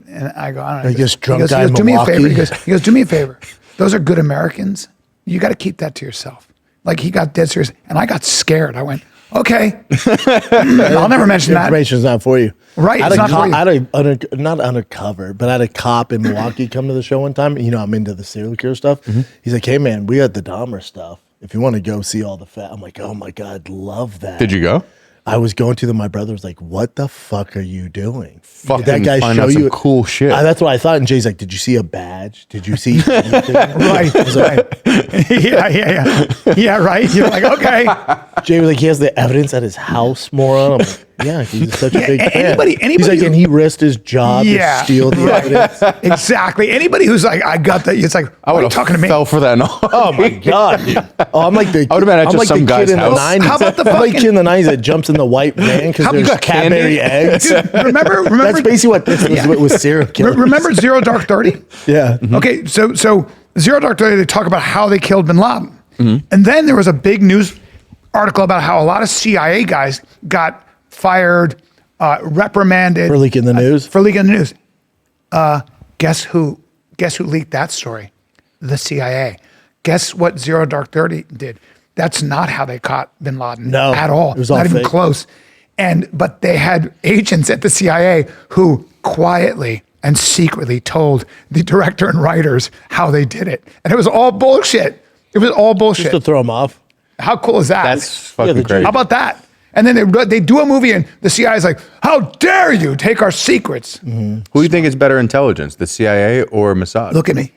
And I go, I don't know. He goes, drunk guy he goes, in do me a favor. Milwaukee. He goes, do me a favor. Those are good Americans. You got to keep that to yourself. Like, he got dead serious, and I got scared. I went, okay, I'll never mention that. Information's not for you. Right, I it's had not for you. I had a not undercover, but I had a cop in Milwaukee come to the show one time. You know, I'm into the serial killer stuff. He's like, "Hey man, we got the Dahmer stuff. If you want to go see all the fat," I'm like, "Oh my god, love that." Did you go? I was going to them. My brother was like, "What the fuck are you doing? Fucking Did that guy find show out some you cool shit." That's what I thought. And Jay's like, "Did you see a badge? Did you see anything?" Right, right. Yeah, right. You're like, okay. Jay was like, he has the evidence at his house, moron. I'm like, yeah, he's such a big fan. Anybody He's like, who- and he risked his job to steal the evidence. Exactly. Anybody who's like, I got that, it's like, I what are would you have talking to me? fell for that. Oh my god, dude. Oh, I'm like the. I would imagine I'm just like some the guy's kid in the house. 90s. How about the I'm like fucking- kid in the 90s that jumps in the white van because How- you there's got candy? Cadbury eggs. Remember? That's basically what this was with serial killers. Remember Zero Dark 30? Yeah. Okay, so Zero Dark 30, they talk about how they killed bin Laden. And then there was a big news article about how a lot of CIA guys got fired, reprimanded. For leaking the news? For leaking the news. Guess who leaked that story? The CIA. Guess what Zero Dark 30 did? That's not how they caught bin Laden No, at all. it was all not even fake. close. But they had agents at the CIA who quietly and secretly told the director and writers how they did it. And it was all bullshit. It was all bullshit. Just to throw him off. How cool is that? That's fucking the crazy. How about that? And then they do a movie and the CIA is like, how dare you take our secrets? Who do you think is better intelligence, the CIA or Mossad? Look at me.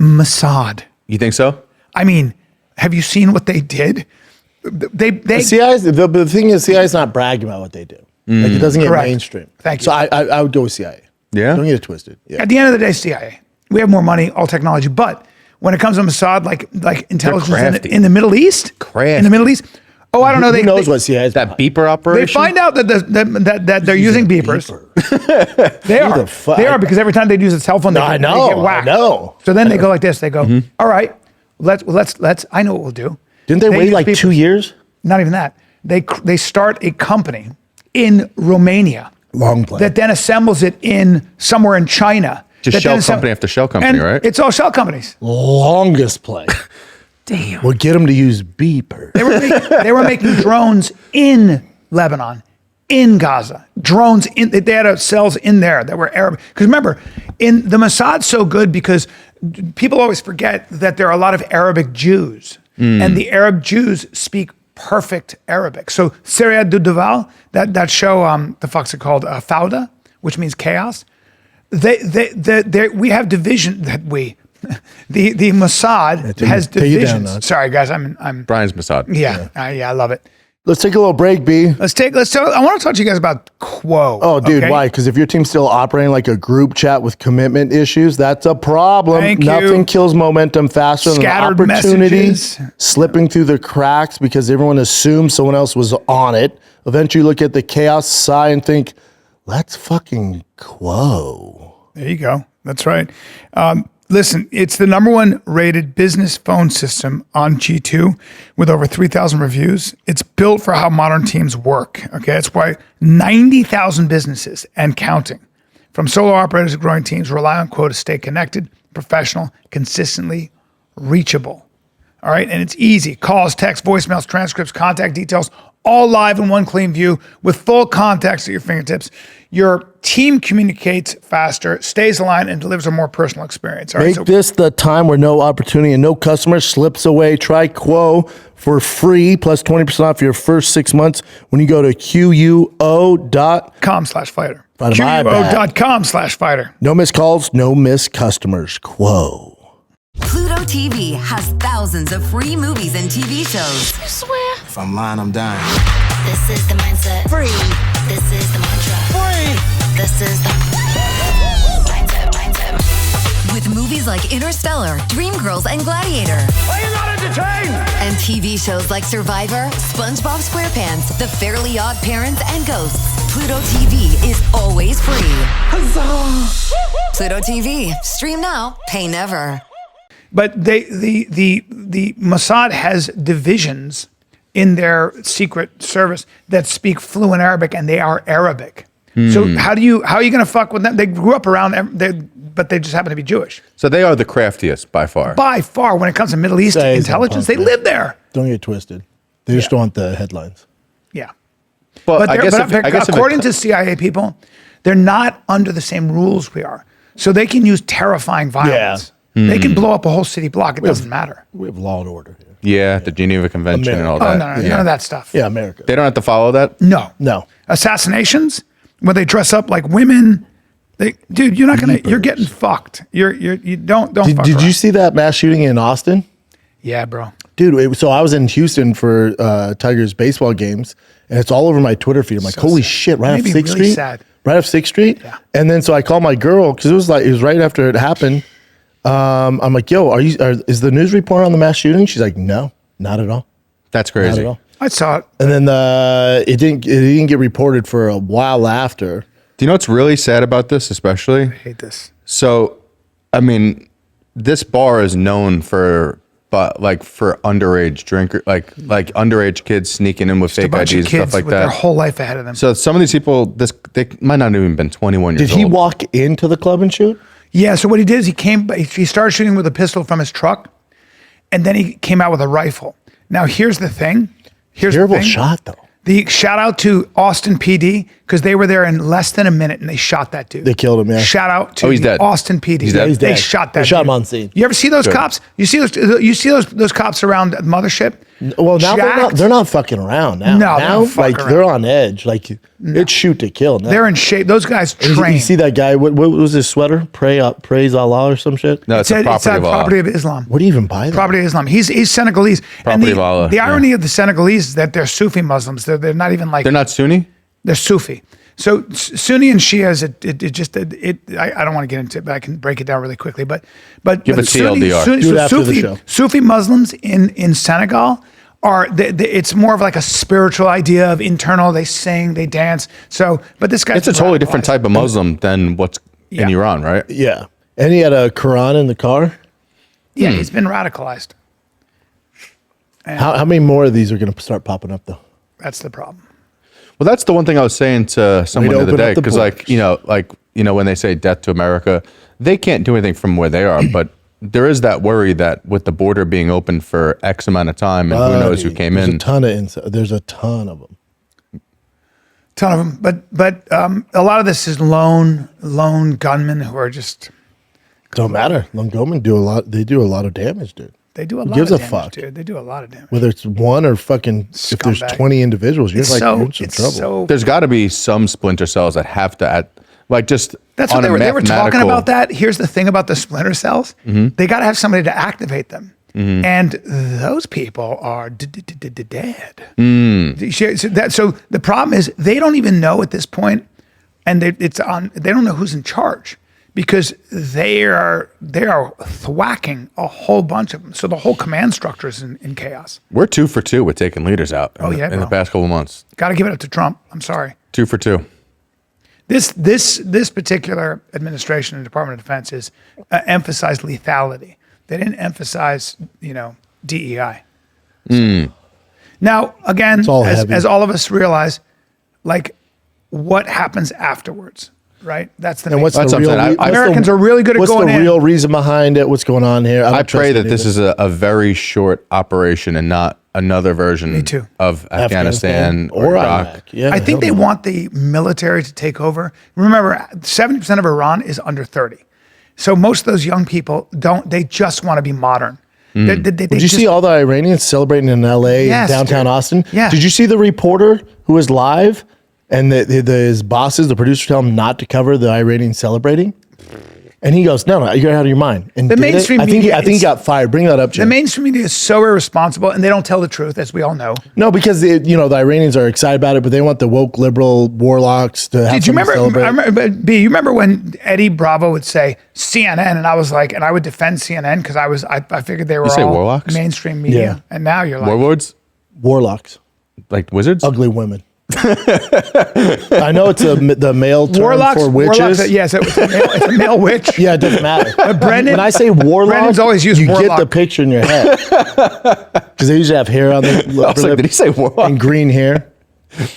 Mossad. You think so? I mean, have you seen what they did? The CI's, the thing is, CI's not bragging about what they do. Like, it doesn't get Correct. mainstream. Thank you. So I would go with CIA. Yeah? Don't get it twisted. Yeah. At the end of the day, CIA. We have more money, all technology. But when it comes to Mossad, like intelligence crafty. in the Middle East, Crafty. in the Middle East. Oh, I don't know. Who knows what CIA is? That beeper They operation? find out that they're using beepers. They are. the fuck? They are, because every time they use a cell phone, they, No, I they know, get whacked. I know. So then they go like this. They go, all right, let's. I know what we'll do. Didn't they wait use like beepers. 2 years? Not even that. They start a company in Romania Long play. that then assembles it in somewhere in China. Just that shell then company after shell company, and right? It's all shell companies. Longest play. Damn. We'll get them to use beeper. They were making drones in Lebanon, in Gaza. Drones in. They had cells in there that were Arab. Because remember, in the Mossad's so good because people always forget that there are a lot of Arabic Jews, and the Arab Jews speak perfect Arabic. So Seria du Duval, that show, the fuck's it called? Fauda, which means chaos. We have division that the Mossad has take it down, divisions. Nod. Sorry guys, I'm Brian's Mossad. yeah, I love it. Let's take a little break, B. Let's talk. I want to talk to you guys about Quo. Oh, dude, why? Because if your team's still operating like a group chat with commitment issues, that's a problem. Thank you. Nothing kills momentum faster than Scattered opportunity messages. slipping through the cracks because everyone assumes someone else was on it. Eventually, you look at the chaos, sigh, and think, let's fucking Quo. There you go. That's right. Listen, it's the #1 rated business phone system on G2 with over 3,000 reviews. It's built for how modern teams work. Okay, that's why 90,000 businesses and counting, from solo operators to growing teams, rely on Quo to stay connected, professional, consistently reachable. All right, and it's easy. Calls, texts, voicemails, transcripts, contact details, all live in one clean view with full context at your fingertips. Your team communicates faster, stays aligned, and delivers a more personal experience. All right, Make this the time where no opportunity and no customer slips away. Try Quo for free, plus 20% off your first 6 months when you go to QUO.com/fighter. QUO.com/fighter. No missed calls, no missed customers. Quo. Pluto TV has thousands of free movies and TV shows. I swear. If I'm lying, I'm dying. This is the mindset. Free. This is the mantra. Free. This is the mindset. With movies like Interstellar, Dreamgirls, and Gladiator. Are you not entertained? And TV shows like Survivor, SpongeBob SquarePants, The Fairly Odd Parents, and Ghosts. Pluto TV is always free. Huzzah! Pluto TV. Stream now, pay never. But the Mossad has divisions in their secret service that speak fluent Arabic, and they are Arabic. So how are you going to fuck with them? They grew up around them, but they just happen to be Jewish. So they are the craftiest by far. By far, when it comes to Middle East Say intelligence, they something. live there. Don't get twisted. They just don't want the headlines. Yeah. But I guess according to CIA people, they're not under the same rules we are. So they can use terrifying violence. They can blow up a whole city block. It doesn't matter. We have law and order here. yeah, the Geneva Convention and all Oh, that. no, none of that stuff. Yeah, America. They don't have to follow that. No. No. Assassinations, where they dress up like women. Dude, you're not gonna. You're getting fucked. You don't. Fuck Did around. you see that mass shooting in Austin? Yeah, bro. Dude, so I was in Houston for Tigers baseball games, and it's all over my Twitter feed. I'm like, holy shit, right off Made me 6th really Street? sad. Right off 6th Street? Yeah. And then so I called my girl, because it was right after it happened. I'm like, yo, is the news report on the mass shooting? She's like, no, not at all. That's Not crazy. at all. I saw it. And then it didn't get reported for a while after. Do you know what's really sad about this, especially? I hate this. So, I mean, this bar is known for underage drinker, like underage kids sneaking in with Just a fake bunch IDs of and kids stuff like with their that. whole life ahead of them. So some of these people, they might not have even been 21 years Did old. he walk into the club and shoot? Yeah, so what he did is he started shooting with a pistol from his truck, and then he came out with a rifle. Now, here's the thing. Terrible shot, though. The shout out to Austin PD, because they were there in less than a minute and they shot that dude. They killed him, yeah. Shout out to he's dead. Austin PD. He's dead? He's They dead. shot that They shot dude. him on scene. You ever see those Good. cops? You see those cops around the mothership? Well, now Jacked. they're not fucking around now. No, they now don't fuck like around. they're on edge. Like it's shoot to kill. Now. They're in shape. Those guys You train. see that guy? What was his sweater? Praise Allah or some shit. No, it's a property of Allah. property of Islam. What do you even buy that? Property of Islam. He's Senegalese. Property of Allah, The irony of the Senegalese is that they're Sufi Muslims. They're not even like They're not Sunni? they're Sufi. So Sunni and Shia is I don't want to get into it, but I can break it down really quickly. But Give it TLDR. Do it after the show. Sufi Muslims in Senegal are it's more of like a spiritual idea of internal. They sing, they dance. So, but this guy's It's a totally different type of Muslim than what's in Yeah. Iran, right? Yeah, and he had a Quran in the car. Yeah, he's been radicalized. How many more of these are going to start popping up though? That's the problem. Well, that's the one thing I was saying to someone the other open up day, the because when they say death to America, they can't do anything from where they are, but there is that worry that with the border being open for X amount of time, and who knows who came There's in. There's a ton of them. Ton of them, but a lot of this is lone gunmen who are just Don't matter. Montgomery do a lot. They do a lot of damage, dude. they do a Who lot gives of a damage, fuck? dude. They do a lot of damage. Whether it's one or fucking, if there's Scumbag. 20 individuals, you're It's like so you're in some it's trouble. so There's got to be some splinter cells that have to That's on what a they were talking mathematical- about. That here's the thing about the splinter cells. They got to have somebody to activate them. And those people are dead. So the problem is they don't even know at this point, and they don't know who's in charge because they are thwacking a whole bunch of them. So the whole command structure is in chaos. We're 2 for 2 with taking leaders out in the bro. past couple of months. Got to give it up to Trump. I'm sorry. 2 for 2. This particular administration and Department of Defense is emphasized lethality. They didn't emphasize, DEI. Now, again, as all of us realize, like, what happens afterwards, right? That's the And what's That's the what I'm real? saying. Americans are really good at what's going the in. real reason behind it? What's going on here? I pray that this is a very short operation and not another version of Afghanistan or Iraq. Yeah, I think they want the military to take over. Remember, 70% of Iran is under 30. So most of those young people they just want to be modern. Did you see all the Iranians celebrating in LA, downtown Austin? Yeah. Did you see the reporter who was live and his bosses, the producer, tell him not to cover the Iranians celebrating? And he goes, no, you're out of your mind. And the mainstream media, I think he got fired. Bring that up, Jim. The mainstream media is so irresponsible, and they don't tell the truth, as we all know. No, because the Iranians are excited about it, but they want the woke liberal warlocks to have. Did you remember? You remember when Eddie Bravo would say CNN, and I was like, and I would defend CNN because I figured they were all warlocks? mainstream media, and now you're like warlords, warlocks, like wizards, ugly women. I know it's the male term warlocks, for witches. Warlocks, yes, it's a male witch. Yeah, it doesn't matter. Brendan, when I say warlock, Brendan's always used you warlock. get the picture in your head because they usually have hair on their I was like, did he say warlock? and green hair.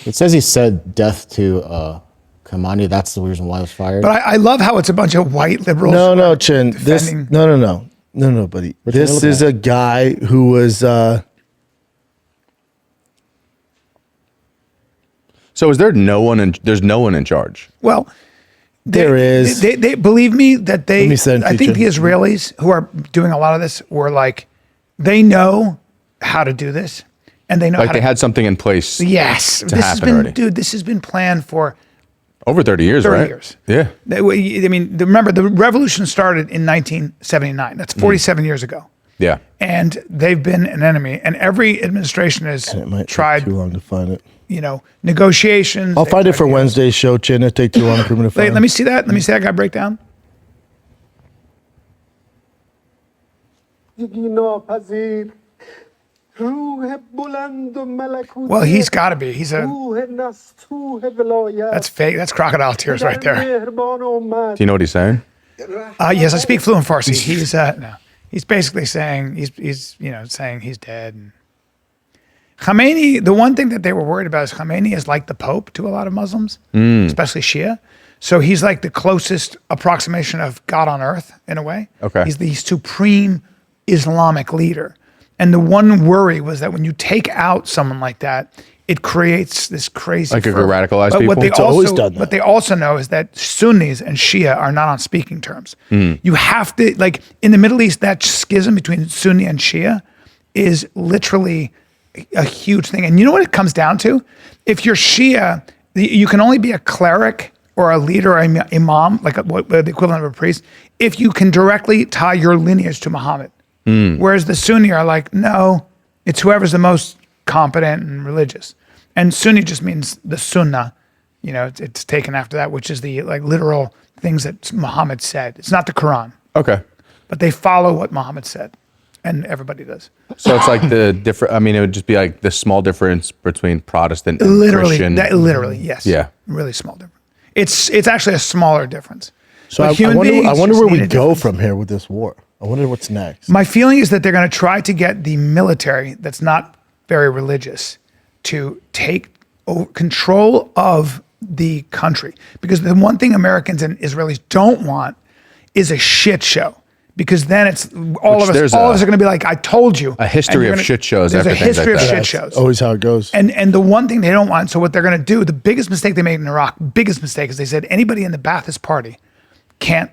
It says he said death to Khamenei. That's the reason why he was fired. But I love how it's a bunch of white liberals. No, Chin. No, buddy. This is a guy who was. So is there no one there's no one in charge? Well, there is. They believe me that I think the Chin. Israelis who are doing a lot of this were like, they know how to do this, and they know they had something in place. Yes, this has been, already. dude. This has been planned for over 30 years, 30 right? years. Yeah. I mean, remember the revolution started in 1979. That's 47 years ago. Yeah. And they've been an enemy, and every administration has tried. Take too long to find it. Negotiations. I'll find it for Wednesday's show, Chin. It'll take too long for me to find. Let me see that. Let me see that guy break down. Well, he's got to be. That's fake. That's crocodile tears right there. Do you know what he's saying? Yes, I speak fluent Farsi. He's basically saying saying he's dead. And Khamenei, the one thing that they were worried about is Khamenei is like the Pope to a lot of Muslims, especially Shia. So he's like the closest approximation of God on earth in a way. Okay. He's the supreme Islamic leader. And the one worry was that when you take out someone like that, it creates this crazy. Like it could radicalize people. Always done that. What they also know is that Sunnis and Shia are not on speaking terms. You have to, like in the Middle East, that schism between Sunni and Shia is literally a huge thing. And you know what it comes down to? If you're Shia, you can only be a cleric or a leader or imam, like the equivalent of a priest, if you can directly tie your lineage to Muhammad. Whereas the Sunni are like, no, it's whoever's the most competent and religious. And Sunni just means the Sunnah. It's taken after that, which is the literal things that Muhammad said. It's not the Quran. Okay. But they follow what Muhammad said. And everybody does. So it's like the different. I mean, it would just be like the small difference between Protestant and Christian. Literally, yes. Yeah. Really small difference. It's actually a smaller difference. So I wonder where we go from here with this war. I wonder what's next. My feeling is that they're going to try to get the military that's not very religious to take control of the country. Because the one thing Americans and Israelis don't want is a shit show. Because then it's all of us are going to be like, I told you. A history of shit shows. There's a history of like shit shows. Always how it goes. And the one thing they don't want, so what they're going to do, the biggest mistake they made in Iraq, biggest mistake is they said anybody in the Ba'athist party can't,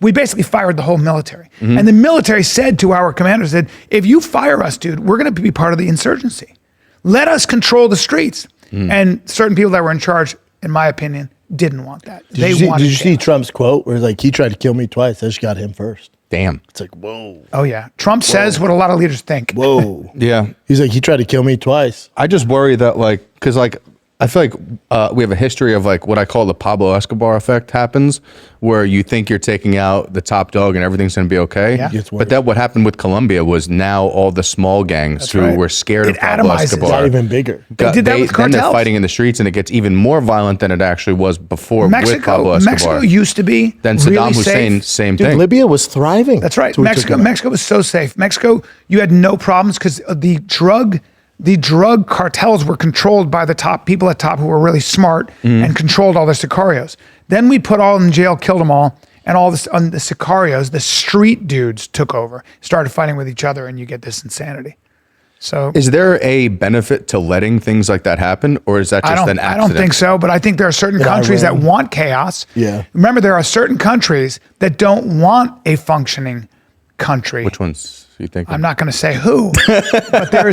we basically fired the whole military. And the military said to our commanders that if you fire us, dude, we're going to be part of the insurgency. Let us control the streets. And certain people that were in charge, in my opinion, didn't want that. Did you see Trump's quote where like he tried to kill me twice? I just got him first. Damn. It's like, whoa, Oh yeah, Trump says what a lot of leaders think. whoa. Yeah. He's like, he tried to kill me twice. I just worry that like, cause like, I feel like we have a history of like what I call the Pablo Escobar effect happens, where you think you're taking out the top dog and everything's going to be okay. Yeah. Gets worse. But that what happened with Colombia was now all the small gangs who right. were scared It of Pablo atomizes. Escobar. Got even bigger. They did that with Then they're cartels. fighting in the streets, and it gets even more violent than it actually was before with Pablo Mexico, Escobar. Mexico used to be then really Saddam Hussein, safe. same Dude, thing. Libya was thriving. That's right. till we took it out. Mexico was so safe. Mexico, you had no problems because the drug cartels were controlled by the top people at top who were really smart and controlled all the sicarios. Then we put all in jail, killed them all, and all this on the sicarios, the street dudes took over, started fighting with each other, and you get this insanity. So Is there a benefit to letting things like that happen, or is that just an accident? I don't think so, but I think there are certain countries that Iran. want chaos. Yeah. Remember, there are certain countries that don't want a functioning country. Which ones you think? I'm not going to say who, but there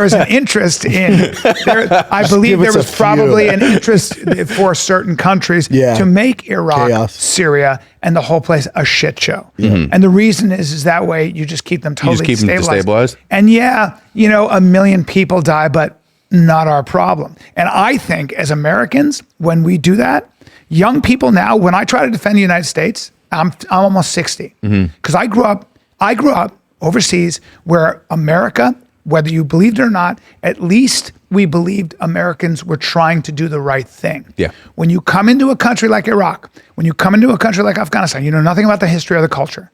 is an interest in. I believe give us there a was few. probably an interest for certain countries Yeah. to make Iraq, Chaos. Syria, and the whole place a shit show. And the reason is that way you just keep them totally keep them destabilized? And yeah, 1 million people die, but not our problem. And I think as Americans, when we do that, young people now, when I try to defend the United States, I'm almost 60 because I grew up overseas where America, whether you believed it or not, at least we believed Americans were trying to do the right thing. Yeah. When you come into a country like Iraq, when you come into a country like Afghanistan, you know nothing about the history or the culture.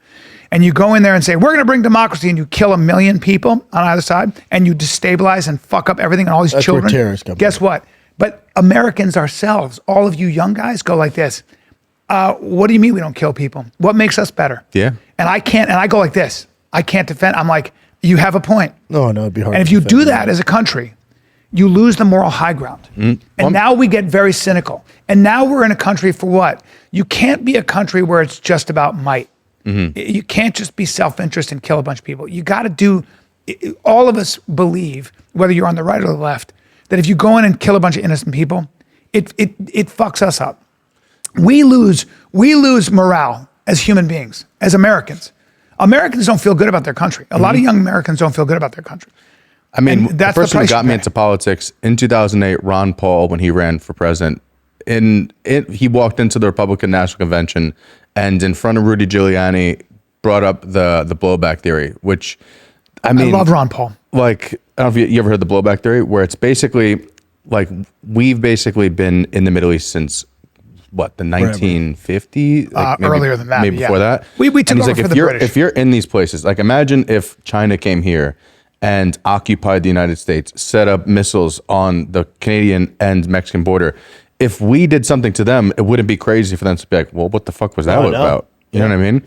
And you go in there and say, we're going to bring democracy, and you kill 1 million people on either side, and you destabilize and fuck up everything and all these That's where children. terrorists come Guess what? But Americans ourselves, all of you young guys, go like this. What do you mean we don't kill people? What makes us better? Yeah. And I can't, and I go like this. I can't defend. I'm like, you have a point. No, it'd be hard. And if to you defend do that as a country, you lose the moral high ground. And now we get very cynical. And now we're in a country for what? You can't be a country where it's just about might. You can't just be self-interest and kill a bunch of people. You got to do, all of us believe, whether you're on the right or the left, that if you go in and kill a bunch of innocent people, it fucks us up. We lose morale as human beings, as Americans. Americans don't feel good about their country. A lot of young Americans don't feel good about their country. I mean, And the that's the person who price got you me pay. into politics in 2008, Ron Paul, when he ran for president, he walked into the Republican National Convention and in front of Rudy Giuliani brought up the blowback theory, which I mean, I love Ron Paul. like, I don't know if you ever heard the blowback theory, where it's basically like we've basically been in the Middle East since what, the 1950s? Like Earlier than that, maybe yeah. before that. We took And he's over like, for if the you're British. if you're in these places, like imagine if China came here and occupied the United States, set up missiles on the Canadian and Mexican border. If we did something to them, it wouldn't be crazy for them to be like, well, what the fuck was that No, I know. about? You know what I mean?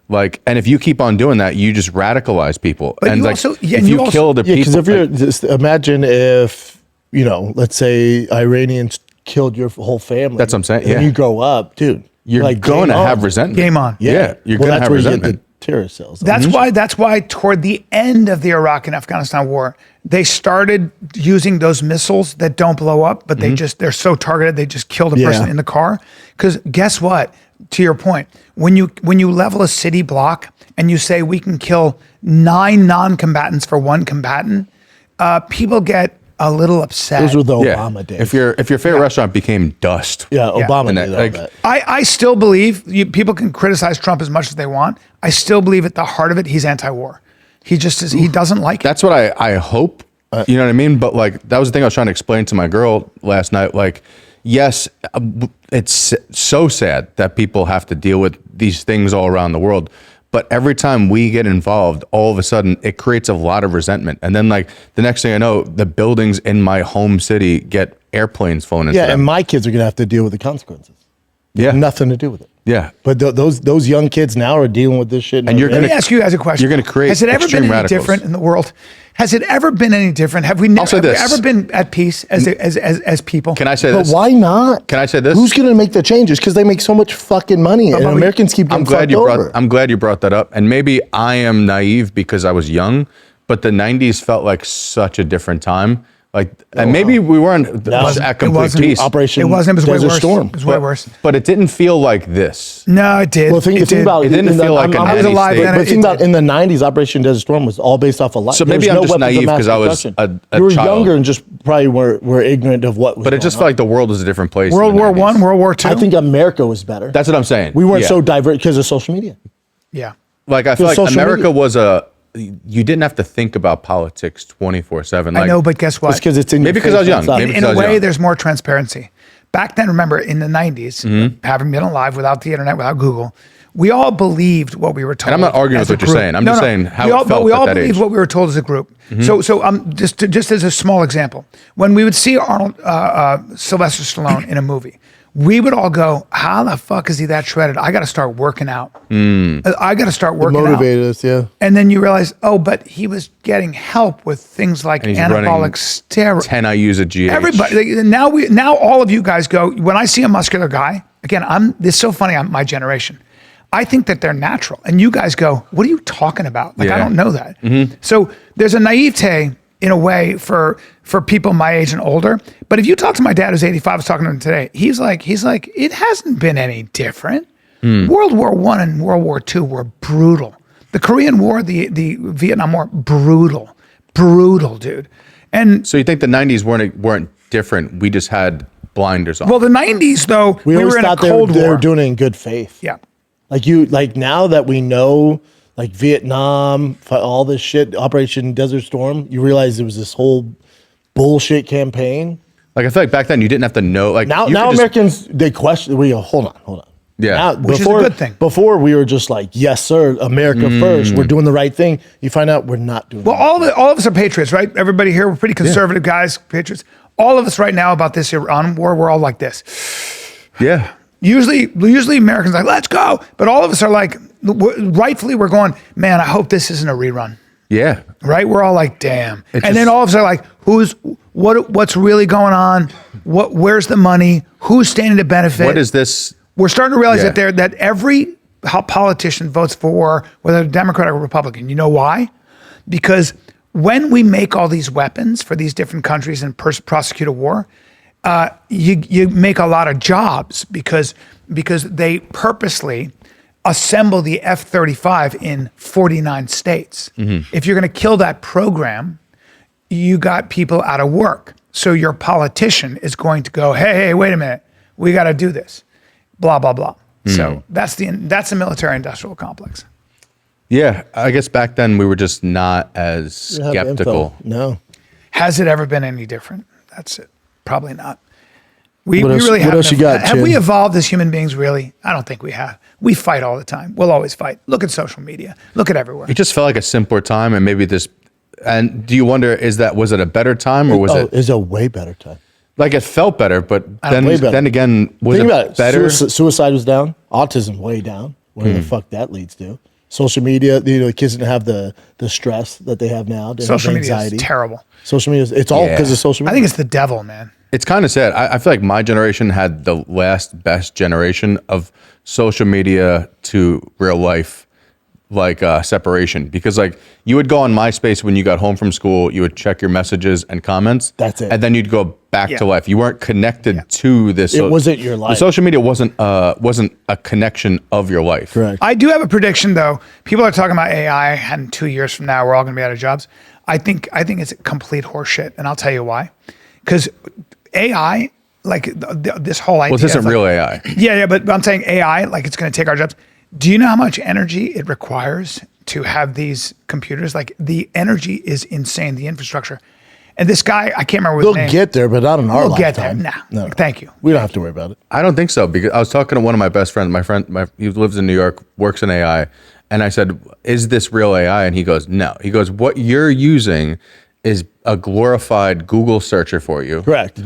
Like, and if you keep on doing that, you just radicalize people. But and you like, also- yeah, if and you you also- kill the Yeah, because people, if you're just imagine if let's say Iranians killed your whole family. That's what I'm saying, And yeah. you grow up, dude. you're like, going to game have on. resentment. Game on. Yeah, you're Well, going to that's have where you get resentment. the terrorist cells. That's why toward the end of the Iraq and Afghanistan war, they started using those missiles that don't blow up, but they're so targeted, they just kill the person Yeah. in the car. Because guess what? To your point, when you level a city block and you say we can kill 9 non-combatants for 1 combatant, people get a little upset. Those were the Yeah. Obama days. If your favorite restaurant became dust. yeah, Obama And did that, all like, that. I still believe people can criticize Trump as much as they want. I still believe at the heart of it, he's anti-war. He just is. He doesn't like it. That's what I hope. You know what I mean? But like, that was the thing I was trying to explain to my girl last night. Like, yes, it's so sad that people have to deal with these things all around the world. But every time we get involved, all of a sudden it creates a lot of resentment. And then like the next thing I know, the buildings in my home city get airplanes flown into Yeah, them. and my kids are gonna have to deal with the consequences. Yeah. Nothing to do with it. Yeah. But those young kids now are dealing with this shit. And you're Let gonna- me ask you guys a question. you're gonna create Has it ever been extreme any radicals. different in the world? Has it ever been any different? Have we say this. ever been at peace as people? Can I say But this? why not? Can I say this? Who's gonna make the changes? Because they make so much fucking money, and but we- Americans keep getting fucked over. I'm glad you brought that up. And maybe I am naive because I was young, but the 90s felt like such a different time. Like, and maybe we weren't at complete peace. Operation It wasn't. It was way Desert worse. Storm. It was way worse. But it didn't feel like this. No, it did. Well, think did. about It didn't feel like a I was nanny alive state. then. But think about in the 90s, Operation Desert Storm was all based off of life. So maybe There I'm was just weapons of naive mass 'cause I was destruction. a You were child. younger and just probably were ignorant of what was But it going just on. felt like the world was a different place. in World the War 90s. One, World War Two. I think America was better. That's what I'm saying. We weren't Yeah. so diverse because of social media. Yeah. Like, I feel like social America media. was you didn't have to think about politics 24/7. Like, I know, but guess what? It's because it's in your Maybe 'cause I was face young. outside. Maybe in because I a was way, young. there's more transparency. Back then, remember, in the 90s, having been alive without the internet, without Google, we all believed what we were told. I'm not arguing as with a what you're group. saying. I'm just saying how we it all, felt but we at all that believed age. what we were told as a group. So just as a small example, when we would see Arnold Sylvester Stallone in a movie, we would all go, "How the fuck is he that shredded? I got to start working out. I got to start working out." Motivated us, yeah. And then you realize, oh, but he was getting help with things like And he's anabolic running steroids. 10 IUs a GH. Everybody now all of you guys go, when I see a muscular guy, again, this is so funny, I'm my generation. I think that they're natural. And you guys go, what are you talking about? Like, I Yeah. don't know that. So there's a naivete in a way for people my age and older. But if you talk to my dad who's 85, I was talking to him today, he's like, it hasn't been any different. World War I and World War II were brutal. The Korean War, the Vietnam War, brutal, dude. And So you think the 90s weren't different? We just had blinders on. well, the 90s though, we always were in a thought Cold they War. were doing it in good faith. Yeah. Like now that we know, like Vietnam, all this shit, Operation Desert Storm, you realize it was this whole bullshit campaign. Like, I feel like back then you didn't have to know. Like, Now you could just- Americans, they question, we go, hold on. Yeah. Now, Which is a good thing. Before we were just like, yes, sir, America first. We're doing the right thing. You find out we're not doing Well, the right all of us are patriots, right? Everybody here, we're pretty conservative guys, patriots. All of us right now about this Iran war, we're all like this. Yeah. Usually Americans are like, let's go. But all of us are like, rightfully, we're going, man, I hope this isn't a rerun. Yeah. Right? We're all like, damn. And just- then all of us are like, what's really going on? Where's the money? Who's standing to benefit? What is this? We're starting to realize Yeah. that every politician votes for war, whether Democrat or Republican. You know why? Because when we make all these weapons for these different countries and prosecute a war, you make a lot of jobs because they purposely assemble the F-35 in 49 states. If you're going to kill that program, you got people out of work. So your politician is going to go, hey, wait a minute, we got to do this, blah, blah, blah. So that's the military industrial complex. Yeah. I guess back then we were just not as We have info. skeptical. No. Has it ever been any different? That's it. Probably not. We What else- really what haven't. else you got, Have we Chin? evolved as human beings, really? I don't think we have. We fight all the time. We'll always fight. Look at social media. Look at everywhere. It just felt like a simpler time, and maybe this. And do you wonder, was it a better time, or was it It's a way better time. like it felt better? But way better. then again, was Think it about it. better? Suicide was down. Autism way down. Whatever the fuck that leads to. Social media, the kids didn't have the stress that they have now. They have Social media anxiety. is terrible. Social media, it's all because of social I media. think it's the devil, man. It's kind of sad. I feel like my generation had the last best generation of social media to real life, like separation. Because like you would go on MySpace when you got home from school, you would check your messages and comments. That's it. And then you'd go back Yeah. to life. You weren't connected to this. It wasn't your life. The social media wasn't a connection of your life. Correct. I do have a prediction, though. People are talking about AI, and 2 years from now, we're all going to be out of jobs. I think it's complete horseshit, and I'll tell you why. Because AI, like this whole idea. Well, this isn't of, like- real AI. Yeah, but I'm saying AI, like it's going to take our jobs. Do you know how much energy it requires to have these computers? Like the energy is insane, the infrastructure. And this guy, I can't remember his They'll name. get there, but not in our We'll get there. lifetime. No. Thank you. We don't have to worry about it. I don't think so, because I was talking to one of my best friends. He lives in New York, works in AI, and I said, "Is this real AI?" And he goes, "No." He goes, "What you're using is a glorified Google searcher for you." Correct.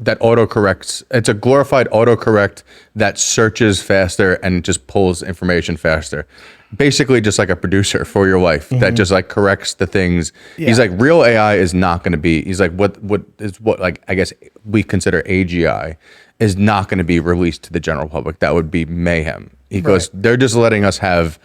That autocorrects. It's a glorified autocorrect that searches faster and just pulls information faster. Basically, just like a producer for your life that just like corrects the things. Yeah. He's like, real AI is not going to be. He's like, what like I guess we consider AGI is not going to be released to the general public. That would be mayhem. He goes, they're just letting us have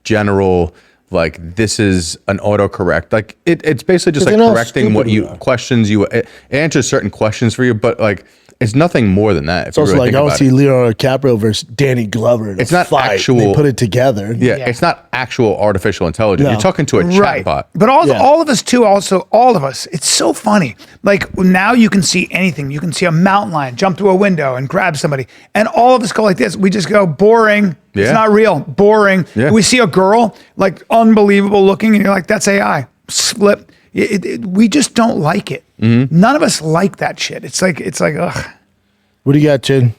general like this is an autocorrect. Like it's basically just 'Cause like they know how correcting what stupid you we are. questions you. It answers certain questions for you, but like it's nothing more than that. If It's also like I don't see Leonardo DiCaprio versus Danny Glover in It's a not fight. actual- They put it together. Yeah, it's not actual artificial intelligence. No. You're talking to a Right. chatbot. But all of us too, also all of us, it's so funny. Like now you can see anything. You can see a mountain lion jump through a window and grab somebody. And all of us go like this. We just go, boring. It's Yeah. not real. Boring. Yeah. We see a girl, like unbelievable looking, and you're like, that's AI. Split. We just don't like it. Mm-hmm. None of us like that shit. It's like, ugh. What do you got, Chin?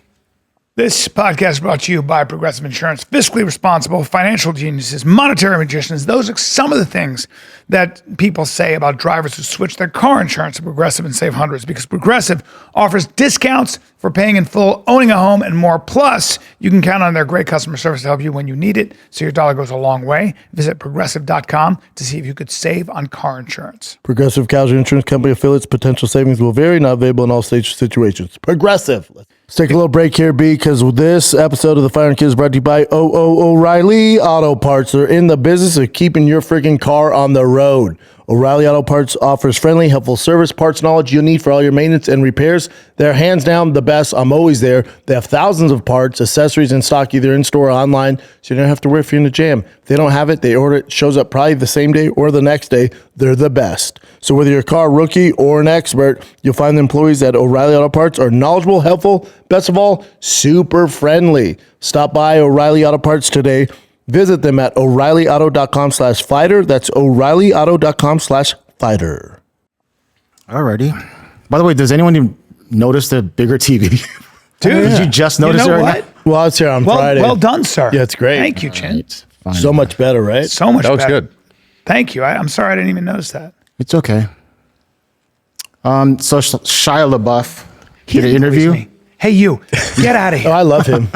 This podcast is brought to you by Progressive Insurance. Fiscally responsible, financial geniuses, monetary magicians. Those are some of the things that people say about drivers who switch their car insurance to Progressive and save hundreds, because Progressive offers discounts for paying in full, owning a home, and more. Plus, you can count on their great customer service to help you when you need it, so your dollar goes a long way. Visit Progressive.com to see if you could save on car insurance. Progressive Casualty Insurance Company affiliates. Potential savings will vary, not available in all states or situations. Progressive. Let's take a little break here, B, because this episode of the Fire and Kids is brought to you by O'Reilly Auto Parts. They're in the business of keeping your freaking car on the road. O'Reilly Auto Parts offers friendly, helpful service, parts knowledge you'll need for all your maintenance and repairs. They're hands down the best. I'm always there. They have thousands of parts, accessories in stock, either in store or online, so you don't have to worry if you're in a jam. If they don't have it, they order it, shows up probably the same day or the next day. They're the best. So whether you're a car rookie or an expert, you'll find the employees at O'Reilly Auto Parts are knowledgeable, helpful, best of all, super friendly. Stop by O'Reilly Auto Parts today. Visit them at O'ReillyAuto.com/fighter. That's O'ReillyAuto.com/fighter. Alrighty. By the way, does anyone even notice the bigger TV? Dude, Did you just notice you know it right what? now? Well, I was here on Friday. Well done, sir. Yeah, it's great. Thank you, Chin. It's fine. So much better, right? So much That looks better. good. Thank you. I'm sorry I didn't even notice that. It's okay. So Shia LeBeouf He did an annoys interview. me. Hey, you, get out of Oh, here. I love him.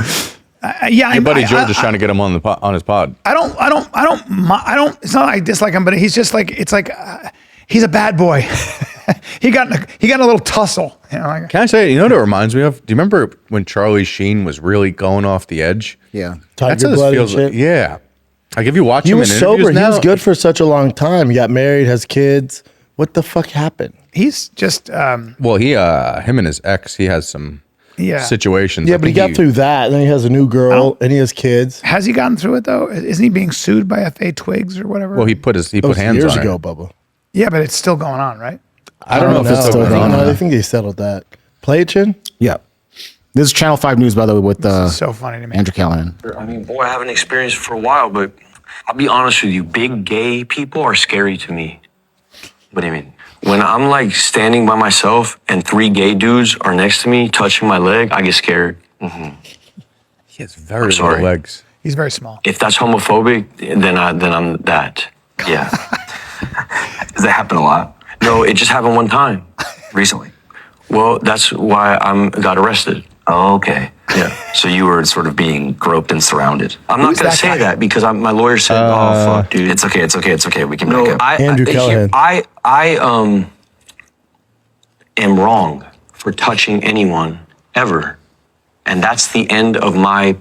Yeah, Your buddy George is trying to get him on his pod. I don't. It's not like I dislike him, but he's just like he's a bad boy. he got in a little tussle. You know, like, Can I say, you know what it reminds me of? Do you remember when Charlie Sheen was really going off the edge? Yeah. That's Tiger how this blood and feels like. shit. Yeah. Like if you watch He him was in sober. interviews He now, was good for such a long time. He got married, has kids. What the fuck happened? he's just Well, him and his ex, he has some yeah. situations. Yeah, I but he think got through that. And then he has a new girl and he has kids. Has he gotten through it though? Isn't he being sued by FA Twigs or whatever? Well, he put That put was hands years on ago, it. Bubba. yeah, but it's still going on, right? I don't know if it's still I going think, on. no, I think they settled that. Play it, Chin? Yeah. This is Channel 5 News, by the way, with So funny to me. Andrew Callahan. I mean, boy, I haven't experienced it for a while, but I'll be honest with you, big gay people are scary to me. What do you mean? When I'm like standing by myself and 3 gay dudes are next to me touching my leg, I get scared. He has very I'm sorry. little legs. He's very small. If that's homophobic, then I'm that. Yeah. Does that happen a lot? No, it just happened one time. Recently? Well, that's why got arrested. Oh, okay. Yeah. So you were sort of being groped and surrounded. I'm not Who's gonna that say guy? that because my lawyer said, "Oh fuck, dude." It's okay. We can No, make it. Andrew Callahan. I am wrong for touching anyone ever, and that's the end of my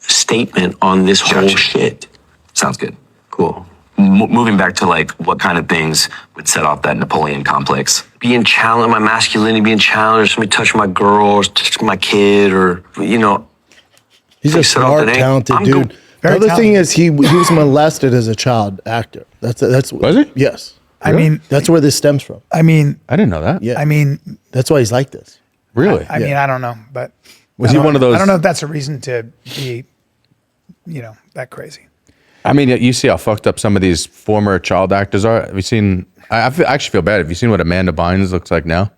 statement on this whole Gotcha. shit. Sounds good. Cool. Moving back to like what kind of things would set off that Napoleon complex? Being challenged, my masculinity being challenged, somebody touch my girl, or touch my kid, or He's a Fix it up, smart, it ain't- talented I'm dude. go- The Very other thing talented. is he was molested as a child actor. That's Was he? Yes. I mean, That's where this stems from. I mean, I didn't know that. Yeah. I mean, That's why he's like this. Really? I mean, I don't know, but Was I he don't- one of those- I don't know if that's a reason to be, that crazy. I mean, you see how fucked up some of these former child actors are. Have you seen? I actually feel bad. Have you seen what Amanda Bynes looks like now?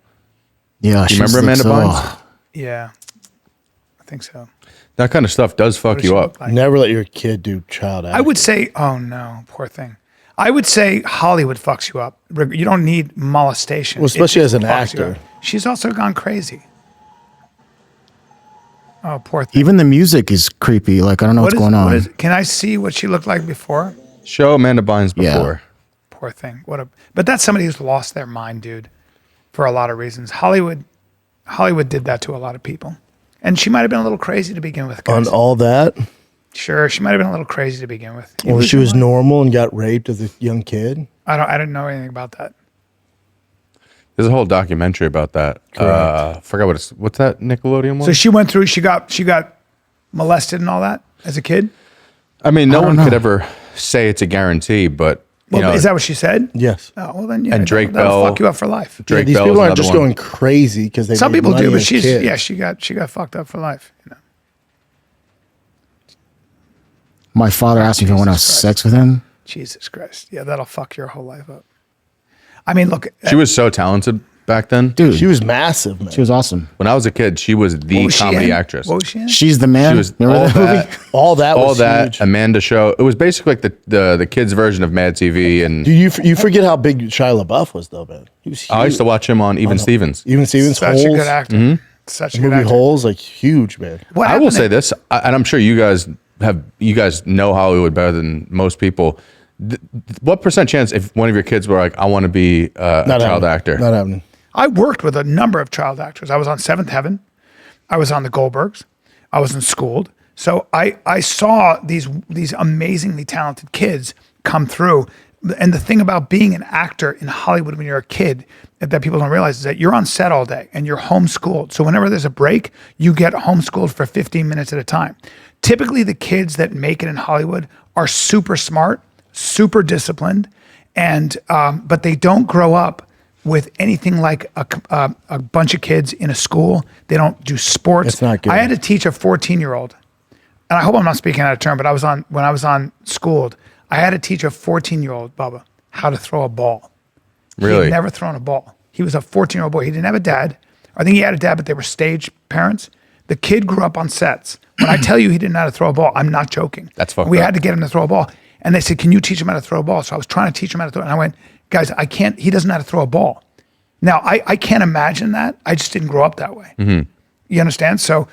Yeah. You remember Amanda Bynes? Yeah, I think so. That kind of stuff does fuck What does she you look up. like? Never let your kid do child acting. I would say, oh no, poor thing. I would say Hollywood fucks you up. You don't need molestation. Well, especially It as an fucks you actor. up. She's also gone crazy. Oh, poor thing. Even the music is creepy. Like, I don't know what's going on. Can I see what she looked like before? Show Amanda Bynes Yeah. before. Poor thing. But that's somebody who's lost their mind, dude, for a lot of reasons. Hollywood did that to a lot of people. And she might have been a little crazy to begin with. On guys. all that. Sure, she might have been a little crazy to begin with. Or she was normal and got raped as a young kid. I didn't know anything about that. There's a whole documentary about that. Forgot what's that Nickelodeon one? So she went through. She got molested and all that as a kid. I mean, no one could ever say it's a guarantee, but you know, is that what she said? Yes. Oh well, then yeah. And Drake that'll Bell- fuck you up for life. Yeah, these Bell people is aren't another just one. going crazy because they. Some made people money do, but as she kids. got fucked up for life. You know. My father asked me if I want to have sex with him. Jesus Christ. Yeah, that'll fuck your whole life up. I mean, look. She was so talented back then. Dude, She was massive, man. she was awesome. When I was a kid, she was the what was she comedy in? actress. What was she in? She's the man. She was Remember all that movie? that, all that all was that huge. Amanda show. It was basically like the kids' version of Mad TV. And Dude, you forget how big Shia LeBeouf was, though, man. He was huge. I used to watch him on Even Stevens. Even Stevens, Such Holes, a good actor. Such a the good movie actor. Holes, like huge, man. What I will happened say to- this, and I'm sure you guys know Hollywood better than most people. What percent chance if one of your kids were like, I want to be a Not child happening. actor? Not happening. I worked with a number of child actors. I was on Seventh Heaven. I was on the Goldbergs. I was in Schooled. So I saw these amazingly talented kids come through. And the thing about being an actor in Hollywood when you're a kid that people don't realize is that you're on set all day and you're homeschooled. So whenever there's a break, you get homeschooled for 15 minutes at a time. Typically, the kids that make it in Hollywood are super smart, super disciplined, and but they don't grow up with anything like a bunch of kids in a school. They don't do sports. It's not good. I had to teach a 14-year-old, and I hope I'm not speaking out of turn, but when I was on Schooled, I had to teach a 14-year-old, Bubba, how to throw a ball. He Really? had never thrown a ball. He was a 14-year-old boy. He didn't have a dad. I think he had a dad, but they were stage parents. The kid grew up on sets. When I tell you he didn't know how to throw a ball, I'm not joking. That's fucked We up. had to get him to throw a ball. And they said, can you teach him how to throw a ball? So I was trying to teach him how to throw it. And I went, guys, I can't, he doesn't know how to throw a ball. Now, I can't imagine that. I just didn't grow up that way. Mm-hmm. You understand? So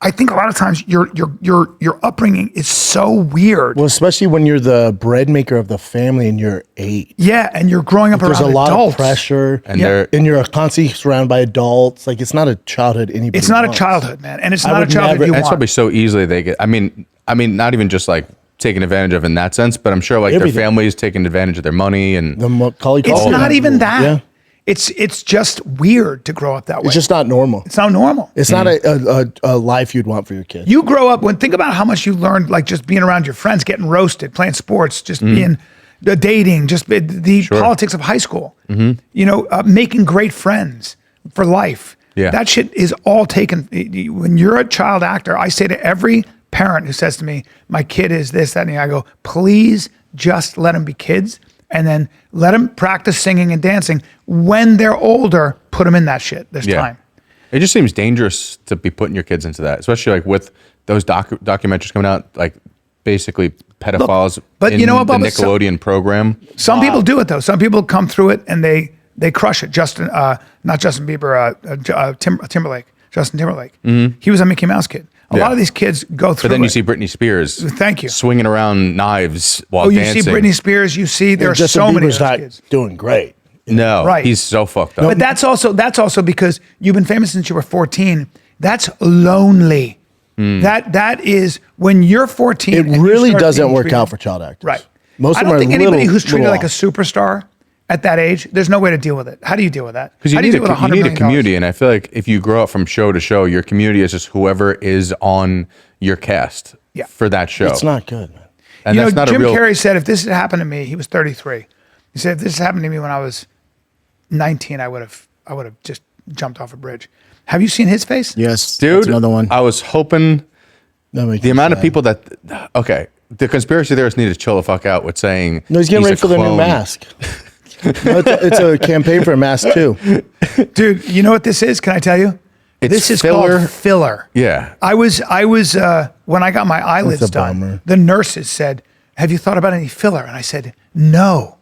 I think a lot of times your upbringing is so weird. Well, especially when you're the bread maker of the family and you're 8. Yeah, and you're growing up There's around a lot adults. of pressure, And they're- and you're constantly surrounded by adults. Like, it's not a childhood anybody It's not a wants. childhood, man. And it's I not a would childhood never- you And it's want. probably so easily they get. I mean, not even just like taken advantage of in that sense, but I'm sure like Everything. their families taking advantage of their money and The Macaulay It's Culkin not even rule. that. Yeah. It's just weird to grow up that way. It's just not normal. It's not normal. It's not a life you'd want for your kid. You grow up think about how much you learned, like just being around your friends, getting roasted, playing sports, just being dating, just the politics of high school. You know, making great friends for life. Yeah. That shit is all taken. When you're a child actor, I say to every parent who says to me, "My kid is this, that," and I go, "Please just let them be kids." And then let them practice singing and dancing. When they're older, put them in that shit. There's time. It just seems dangerous to be putting your kids into that, especially like with those documentaries coming out, like basically pedophiles but in you know what, the Bubba? Nickelodeon program. Some people do it though. Some people come through it and they crush it. Not Justin Bieber, Timberlake. Justin Timberlake. He was a Mickey Mouse kid. A lot of these kids go through. But then you it. see Britney Spears. Thank you. Swinging around knives while Oh, you dancing. see Britney Spears. You see there are Justin so many of Bieber's those not kids. doing great. No, Right. he's so fucked up. But that's also because you've been famous since you were 14. That's lonely. That is when you're 14. It and you really start doesn't being work treated- out for child actors. Right. Most I of them don't are think anybody little- who's treated little like a off. superstar at that age, there's no way to deal with it. How do you deal with that? Because you How do need, deal with you $100 need a million? community, and I feel like if you grow up from show to show, your community is just whoever is on your cast for that show. It's not good, man. And You that's know, not Jim a real. Carrey said if this had happened to me, he was 33. He said if this had happened to me when I was 19, I would have just jumped off a bridge. Have you seen his face? Yes, Dude, that's another one. I was hoping That makes the me amount of sad. people that. Okay, the conspiracy theorists need to chill the fuck out with saying. No, he's getting ready a for the new clone. mask. No, it's a campaign for a mask too. Dude, you know what this is? Can I tell you? It's this is filler. called filler. Yeah. I was when I got my eyelids That's a done, bummer. the nurses said, "Have you thought about any filler?" And I said, "No,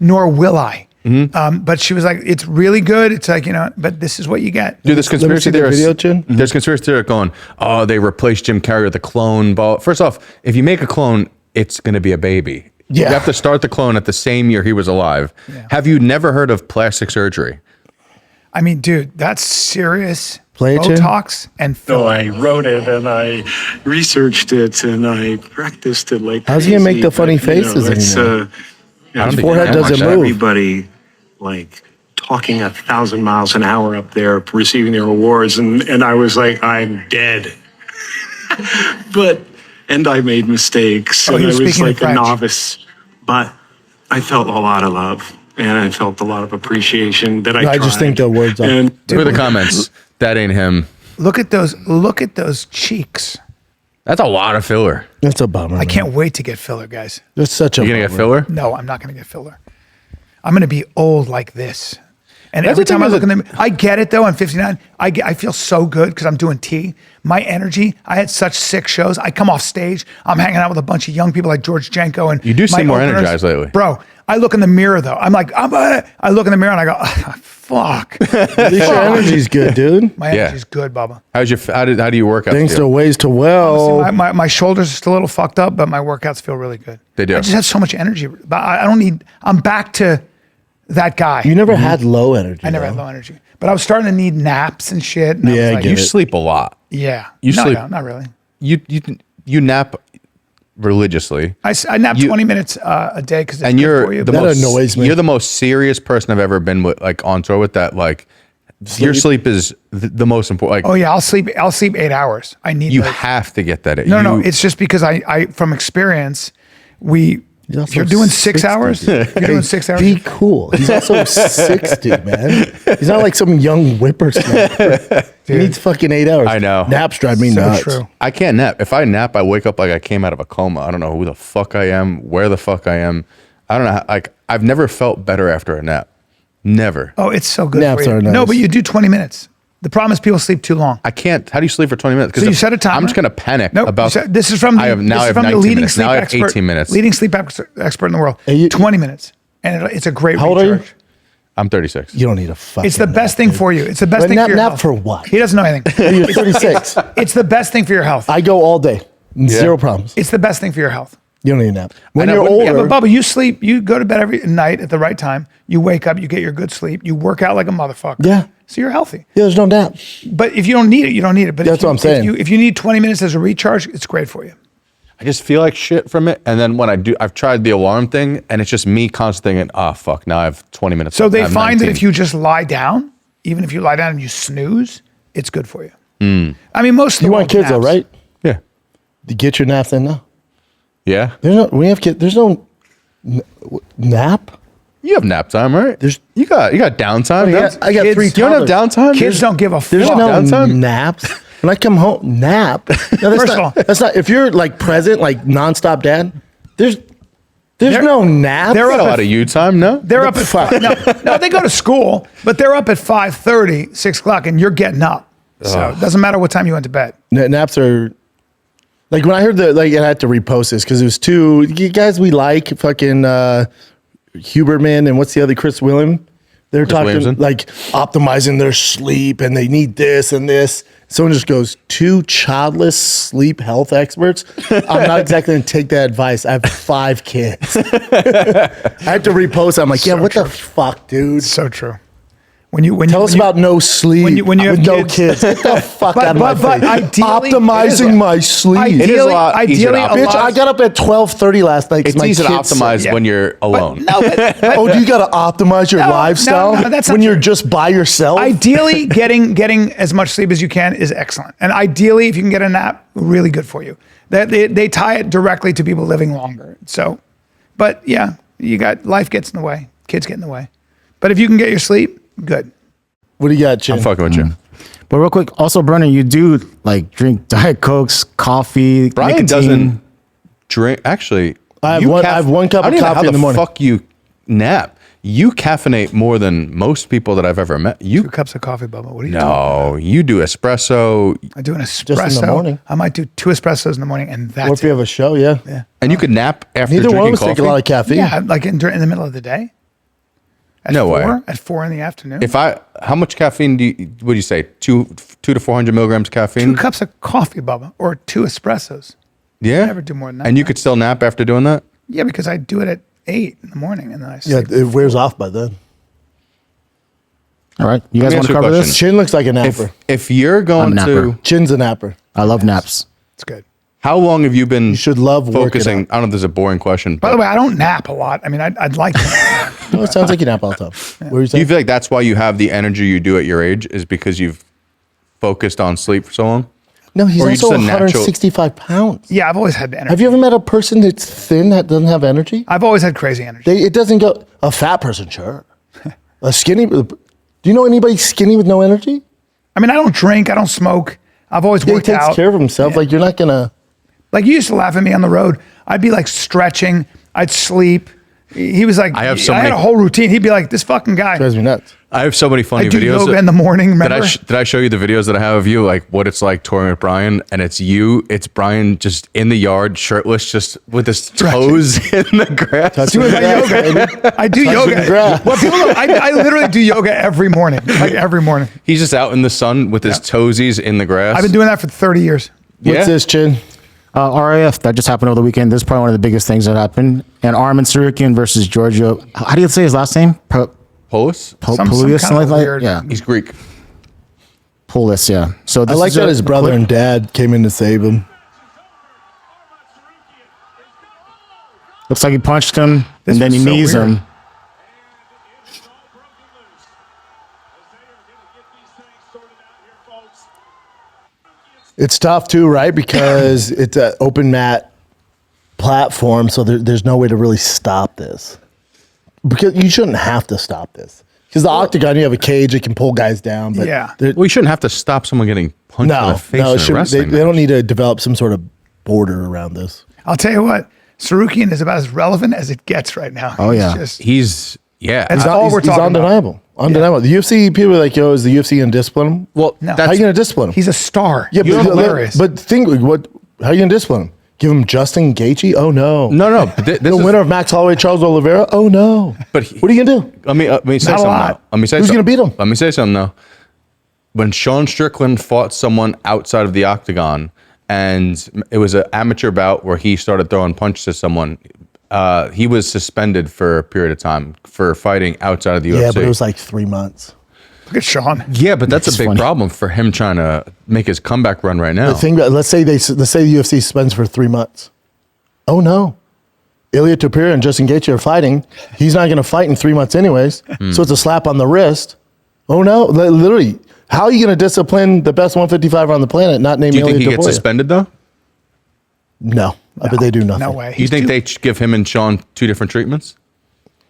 nor will I." But she was like, "It's really good." It's like, but this is what you get. Dude, this Let me conspiracy see the theorist. video, Chin. There's conspiracy theorists going, oh, they replaced Jim Carrey with a clone ball. First off, if you make a clone, it's going to be a baby. Yeah. You have to start the clone at the same year he was alive. Yeah. Have you never heard of plastic surgery? I mean, dude, that's serious. Play it, Chin. Botox and So filler. I wrote it and I researched it and I practiced it like How's he gonna make crazy, the funny but, you know, faces it's, anymore? you know, His forehead I doesn't watched move. Everybody like talking 1,000 miles an hour up there, receiving their awards, and I was like, I'm dead. And I made mistakes, Oh, and he I was was speaking in like a French. novice, but I felt a lot of love. And I felt a lot of appreciation that I I just tried. think the words are- And Look at the comments. That ain't him. Look at those cheeks. That's a lot of filler. That's a bummer. I can't wait to get filler, guys. That's such a You gonna get bummer. filler? No, I'm not going to get filler. I'm going to be old like this. And That's every the thing time I is look in that- them, I get it though. I'm 59. I feel so good because I'm doing tea. My energy. I had such sick shows. I come off stage. I'm hanging out with a bunch of young people like George Jenko and You do my seem more openers. energized lately. bro. I look in the mirror though. I'm like, I look in the mirror and I go, fuck. At least your energy's good, dude. My Yeah. energy's good, Bubba. How do you work out? Thanks to feel? ways to well. See, my shoulders are still a little fucked up, but my workouts feel really good. They do. I just have so much energy. But I don't need. I'm back to that guy. You never had low energy. I never had though. low energy, but I was starting to need naps and shit. And I Yeah, was I like, get You it. sleep a lot. yeah. You no, sleep- no, not really. You nap religiously. I nap You- 20 minutes a day because it's And good you're for you. the That most annoys me. you're the most serious person I've ever been with, like on tour with. That like your sleep is the most important. Like Oh yeah, I'll sleep 8 hours. I need. you those. have to get that. No, it's just because I from experience, if also you're doing 6 60. hours, you're doing 6 hours. Be cool. He's also 60, man. He's not like some young whippersnapper. He needs fucking 8 hours. I know. Naps drive me So nuts. true. I can't nap. If I nap, I wake up like I came out of a coma. I don't know who the fuck I am, where the fuck I am. I don't know. Like I've never felt better after a nap. Never. Oh, it's so good. Naps for you. are nice. No, but you do 20 minutes. The problem is people sleep too long. I can't. How do you sleep for 20 minutes? So you set a timer. I'm just gonna panic Nope. about. This is from the, I have this now. is I have from the 19 leading minutes. sleep Now I have expert, 18 minutes. leading sleep expert in the world. you- 20 minutes, and it's a great How old are you? recharge. I'm 36. You don't need a fucking It's the best nap, thing dude. for you. It's the best But thing nap, for your nap health. for what? He doesn't know anything. You're 36. It's the best thing for your health. I go all day. Zero problems. It's the best thing for your health. You don't need a nap. When know, you're wouldn't- Yeah, older, but Bubba, you sleep. You go to bed every night at the right time. You wake up. You get your good sleep. You work out like a motherfucker. Yeah. So you're healthy. yeah, there's no nap. But if you don't need it, you don't need it. But That's if you, what I'm saying. If you need 20 minutes as a recharge, it's great for you. I just feel like shit from it. And then when I do, I've tried the alarm thing, and it's just me constantly thinking, "Ah, fuck! Now I have 20 minutes." So left. I they have find that 19." if you just lie down, even if you lie down and you snooze, it's good for you. Hmm. I mean, most of the You world want kids though, naps. right? yeah, You get your naps in now. yeah, There's no. We have kids. There's no nap. you have nap time, right? You got downtime. I got kids- 3 you You don't have toddlers. downtime. Kids don't give a There's fuck. no downtime? naps. When I come home, nap. No, that's First not, of all- that's not. If you're like present, like nonstop dad, there's They're- no nap. they're You got up a at- lot of you time, no? They're up at Fuck. no, they go to school, but they're up at 5:30, 6 o'clock, and you're getting up. So it doesn't matter what time you went to bed. Naps are like when I heard I had to repost this because it was two guys we like, fucking Huberman and what's the other Chris William. They're talking Williamson? like optimizing their sleep and they need this and this. Someone just goes, 2 childless sleep health experts. I'm not exactly going to take that advice. I have 5 kids. I had to repost. I'm like, yeah, So what true. the fuck, dude? So true. When Tell us about no sleep when you have with no kids. kids. Get the fuck But- out of my but- but face. ideally- Optimizing my sleep. It is a lot easier to Ideally, optimize. Bitch, I got up at 12:30 last night. 'cause It's my easy to kids- optimize yeah. when you're alone. No, but Oh, do you got to optimize your No, lifestyle no, that's not when you're true. just by yourself? ideally, getting as much sleep as you can is excellent. And ideally, if you can get a nap, really good for you. They tie it directly to people living longer. So, but yeah, you got life gets in the way, kids get in the way. But if you can get your sleep, good. What do you got, Chin? I'm fucking with you. But real quick, also, Brennan, you do like drink Diet Cokes, coffee, Brian nicotine. doesn't drink. Actually, I have you one- I have one cup I don't of even know coffee how in the morning. Fuck you, nap. You caffeinate more than most people that I've ever met. 2 cups of coffee, Bubba. What are you doing? No, you do espresso, I do an espresso. Just in the morning. I might do 2 espressos in the morning, and Or that's if you it. have a show, yeah. and you could nap after Neither one of drinking us coffee. take a lot of caffeine. Yeah, like in the middle of the day. At No 4, way. At 4 in the afternoon. How much caffeine would you say? 2 to 400 milligrams caffeine? 2 cups of coffee, Bubba, or 2 espressos. Yeah. never do more than that. And you could still nap after doing that? Yeah, because I do it at 8 in the morning, and then I Yeah, sleep. it wears off by then. All right. You Let guys me want ask to you a cover question. this? Chin looks like a napper. If you're going I'm a to, napper. Chin's a napper. I love naps. It's good. how long have you been? You should love working focusing. out. I don't know if this is a boring question. By the way, I don't nap a lot. I mean, I'd like to. No, it sounds like you nap all the time. What were you do you saying? feel like that's why you have the energy you do at your age? Is because you've focused on sleep for so long? No, he's Or you also just a natural- 165 pounds. Yeah, I've always had energy. Have you ever met a person that's thin that doesn't have energy? I've always had crazy energy. It doesn't go. A fat person, sure. A skinny. Do you know anybody skinny with no energy? I mean, I don't drink. I don't smoke. I've always He worked takes out. care of himself. Like you're not gonna. Like you used to laugh at me on the road. I'd be like stretching. I'd sleep. He was like, I have I so had many- a whole routine. He'd be like, this fucking guy. Drives me nuts. I have so many funny I do videos. yoga in the morning. Did Remember? did I show you the videos that I have of you, like what it's like touring with Brian? And it's Brian just in the yard, shirtless, just with his toes in the grass. Doing my yoga. I do yoga. grass. Well, people know, I literally do yoga every morning. Like every morning. He's just out in the sun with his toesies in the grass. I've been doing that for 30 years. What's Yeah. this, Chin? RAF, that just happened over the weekend. This is probably one of the biggest things that happened. And Armin Sarukian versus Giorgio. How do you say his last name? Polis? Some Poulias, kind of something like weird- that? Yeah. He's Greek. Poulias, yeah. So I this like is that a- his brother and dad came in to save him. Looks like he punched him, This and then he was so knees weird. him. It's tough too, right? Because it's an open mat platform, so there's no way to really stop this. Because you shouldn't have to stop this. Because the octagon, you have a cage that can pull guys down. But Yeah. We shouldn't have to stop someone getting punched in no, the face no, in it a shouldn't- wrestling they don't match. need to develop some sort of border around this. I'll tell you what, Sarukian is about as relevant as it gets right now. Oh, yeah. He's That's I- all we're talking about. undeniable. Undeniable. The UFC people are like, yo, is the UFC going to discipline him? well, No. How are you going to discipline him? He's a star. Yeah, He's but, hilarious. but think, how are you going to discipline him? Give him Justin Gaethje? Oh, no. no. But this The is, winner of Max Holloway, Charles Oliveira? Oh, no. But what are you going to do? Let me say Not a something. lot. Now. Let me say Who's something. gonna beat him? Let me say something though. When Sean Strickland fought someone outside of the octagon, and it was an amateur bout where he started throwing punches to someone, he was suspended for a period of time for fighting outside of the UFC. Yeah, but it was like 3 months. Look at Sean. Yeah, but that's It's a big funny. problem for him trying to make his comeback run right now. The thing, let's say the UFC suspends for 3 months. Oh no, Ilya Tapira and Justin Gaethje are fighting. He's not going to fight in 3 months anyways. So it's a slap on the wrist. Oh no, literally, how are you going to discipline the best 155 on the planet? Not name Do you think Ilya he gets Tapira? suspended though? No, I bet they do nothing. No way. You He's think too- they give him and Sean two different treatments?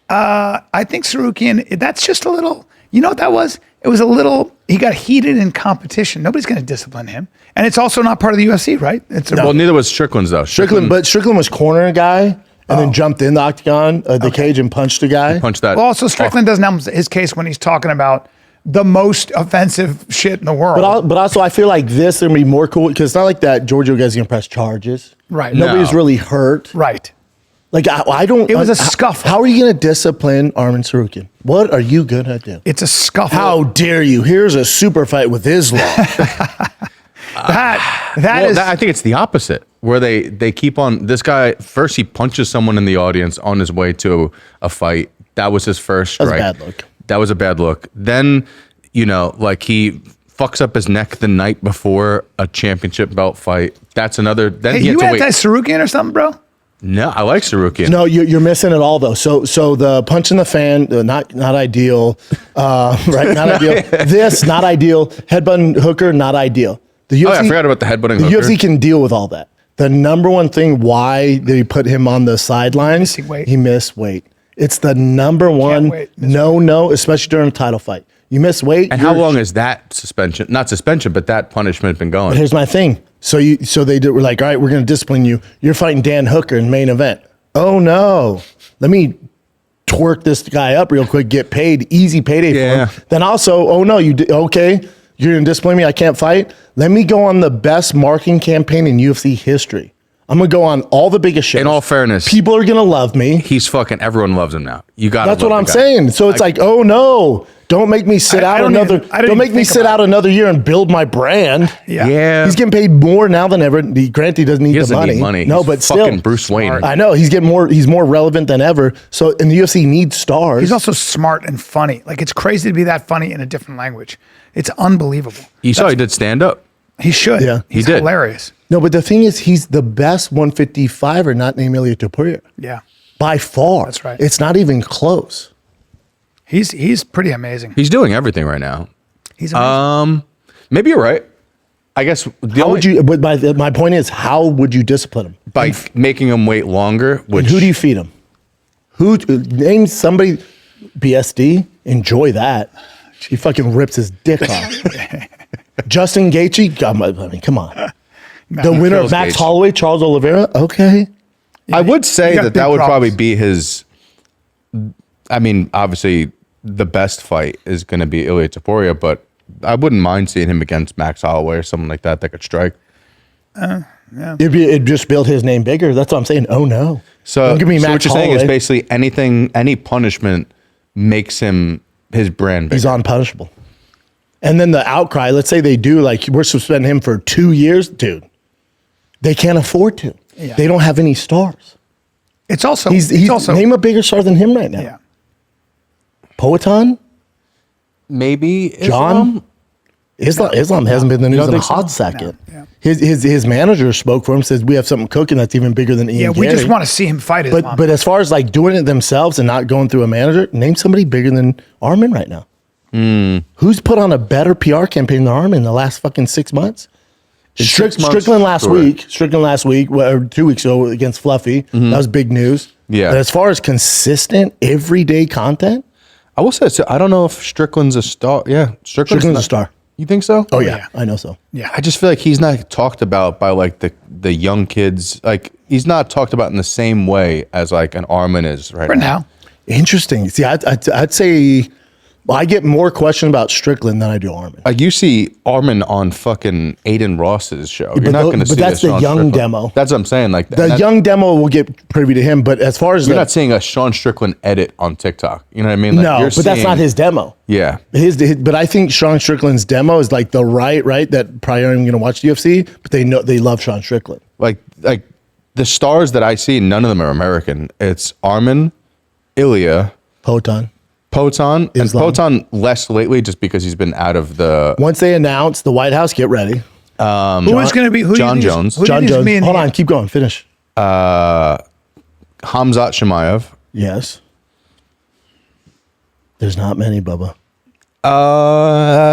I think Sarukian, that's just a little, you know what that was? It was a little, he got heated in competition. Nobody's going to discipline him. And it's also not part of the UFC, right? It's a, Well, neither was Strickland's though. Strickland was cornering a guy and then jumped in the octagon, the cage, and punched a guy. punched that. Well, also Strickland doesn't have his case when he's talking about the most offensive shit in the world. But also, I feel like this is going to be more cool because it's not like that Giorgio guy's going to press charges. Right. Nobody's No. really hurt. Right. Like, I don't. It was a how- scuffle. How are you going to discipline Armin Sarukian? What are you going to do? It's a scuffle. How dare you? Here's a super fight with Islam. I think it's the opposite, where they keep on this guy. First, he punches someone in the audience on his way to a fight. That was his first That's a strike. bad look. That was a bad look. Then, like he fucks up his neck the night before a championship belt fight. That's another. Then Hey, he had you to wait. anti-Sarukian or something, bro? No, I like Sarukian. No, you're missing it all though. So the punch in the fan, not ideal, right? Not ideal. This not ideal. Headbutt hooker, not ideal. The UFC, Oh, yeah, I forgot about the headbutting The hooker. UFC can deal with all that. The number one thing why they put him on the sidelines, Missing weight. he missed weight. It's the number one wait, miss no, especially during a title fight. You miss weight. And how long is that suspension? Not suspension, but that punishment been going? Here's my thing. So we're like, all right, we're going to discipline you. You're fighting Dan Hooker in main event. Oh no, let me twerk this guy up real quick, get paid, easy payday Yeah. for him. Then also, oh no, okay, you're going to discipline me. I can't fight. Let me go on the best marketing campaign in UFC history. I'm going to go on all the biggest shows. In all fairness, people are going to love me. he's fucking. Everyone loves him now. You got. That's what I'm saying. So it's like, oh no, Don't make me sit out another. Don't make me sit out another year and build my brand. Yeah. He's getting paid more now than ever. Granted, he doesn't need the money. Need money. No, He's but fucking still, Bruce Wayne. I know he's getting more. He's more relevant than ever. So, and the UFC needs stars. He's also smart and funny. Like it's crazy to be that funny in a different language. It's unbelievable. You saw he did stand up. He should. Yeah, he's he did. hilarious. No, but the thing is, he's the best 155er not named Ilia Topuria. Yeah, by far. That's right. It's not even close. He's pretty amazing. He's doing everything right now. He's amazing. Maybe you're right. I guess my point is, how would you discipline him? By making him wait longer. And who do you feed him? Name somebody. BSD. Enjoy that. He fucking rips his dick off. Justin Gaethje. I mean, come on. The winner of Max Holloway, Charles Oliveira. Okay. I would say that would probably be his. I mean, obviously, the best fight is going to be Ilia Topuria, but I wouldn't mind seeing him against Max Holloway or someone like that could strike. Yeah. It'd just build his name bigger. That's what I'm saying. Oh no. So, don't give me so Max what you're Holloway. saying is basically any punishment makes him his brand bigger. He's unpunishable. And then the outcry, let's say they do, like, we're suspending him for 2 years, dude. They can't afford to. Yeah. They don't have any stars. It's also He's also name a bigger star than him right now. Yeah. Poatan? Maybe John? Islam hasn't been in the news in a hot second. No. His manager spoke for him, says we have something cooking that's even bigger than Ian we Gary. just want to see him fight Islam. But as far as like doing it themselves and not going through a manager, name somebody bigger than Armin right now. Who's put on a better PR campaign than Armin in the last fucking 6 months? Strickland last week, or 2 weeks ago against Fluffy. That was big news. Yeah. But as far as consistent, everyday content, I will say, so I don't know if Strickland's a star. Yeah, Strickland's a star. You think so? Oh yeah, I know so. Yeah. I just feel like he's not talked about by like the young kids. Like he's not talked about in the same way as like an Armin is right now. Interesting. See, I'd say I get more questions about Strickland than I do Armin. Like you see Armin on fucking Aiden Ross's show. You're not going to see that's the young demo. That's what I'm saying. Like the young demo will get privy to him, but as far as you're not seeing a Sean Strickland edit on TikTok. You know what I mean? Like no, but that's not his demo. Yeah. But I think Sean Strickland's demo is like the right that probably aren't even going to watch the UFC, but they know they love Sean Strickland. Like the stars that I see, none of them are American. It's Armin, Ilya, Poatan, and Islam. Poatan less lately just because he's been out of the. Once they announce the White House, get ready. Who is going to be John Jones? John Jones. Hold on, keep going. Finish. Hamzat Shemaev. Yes. There's not many, Bubba.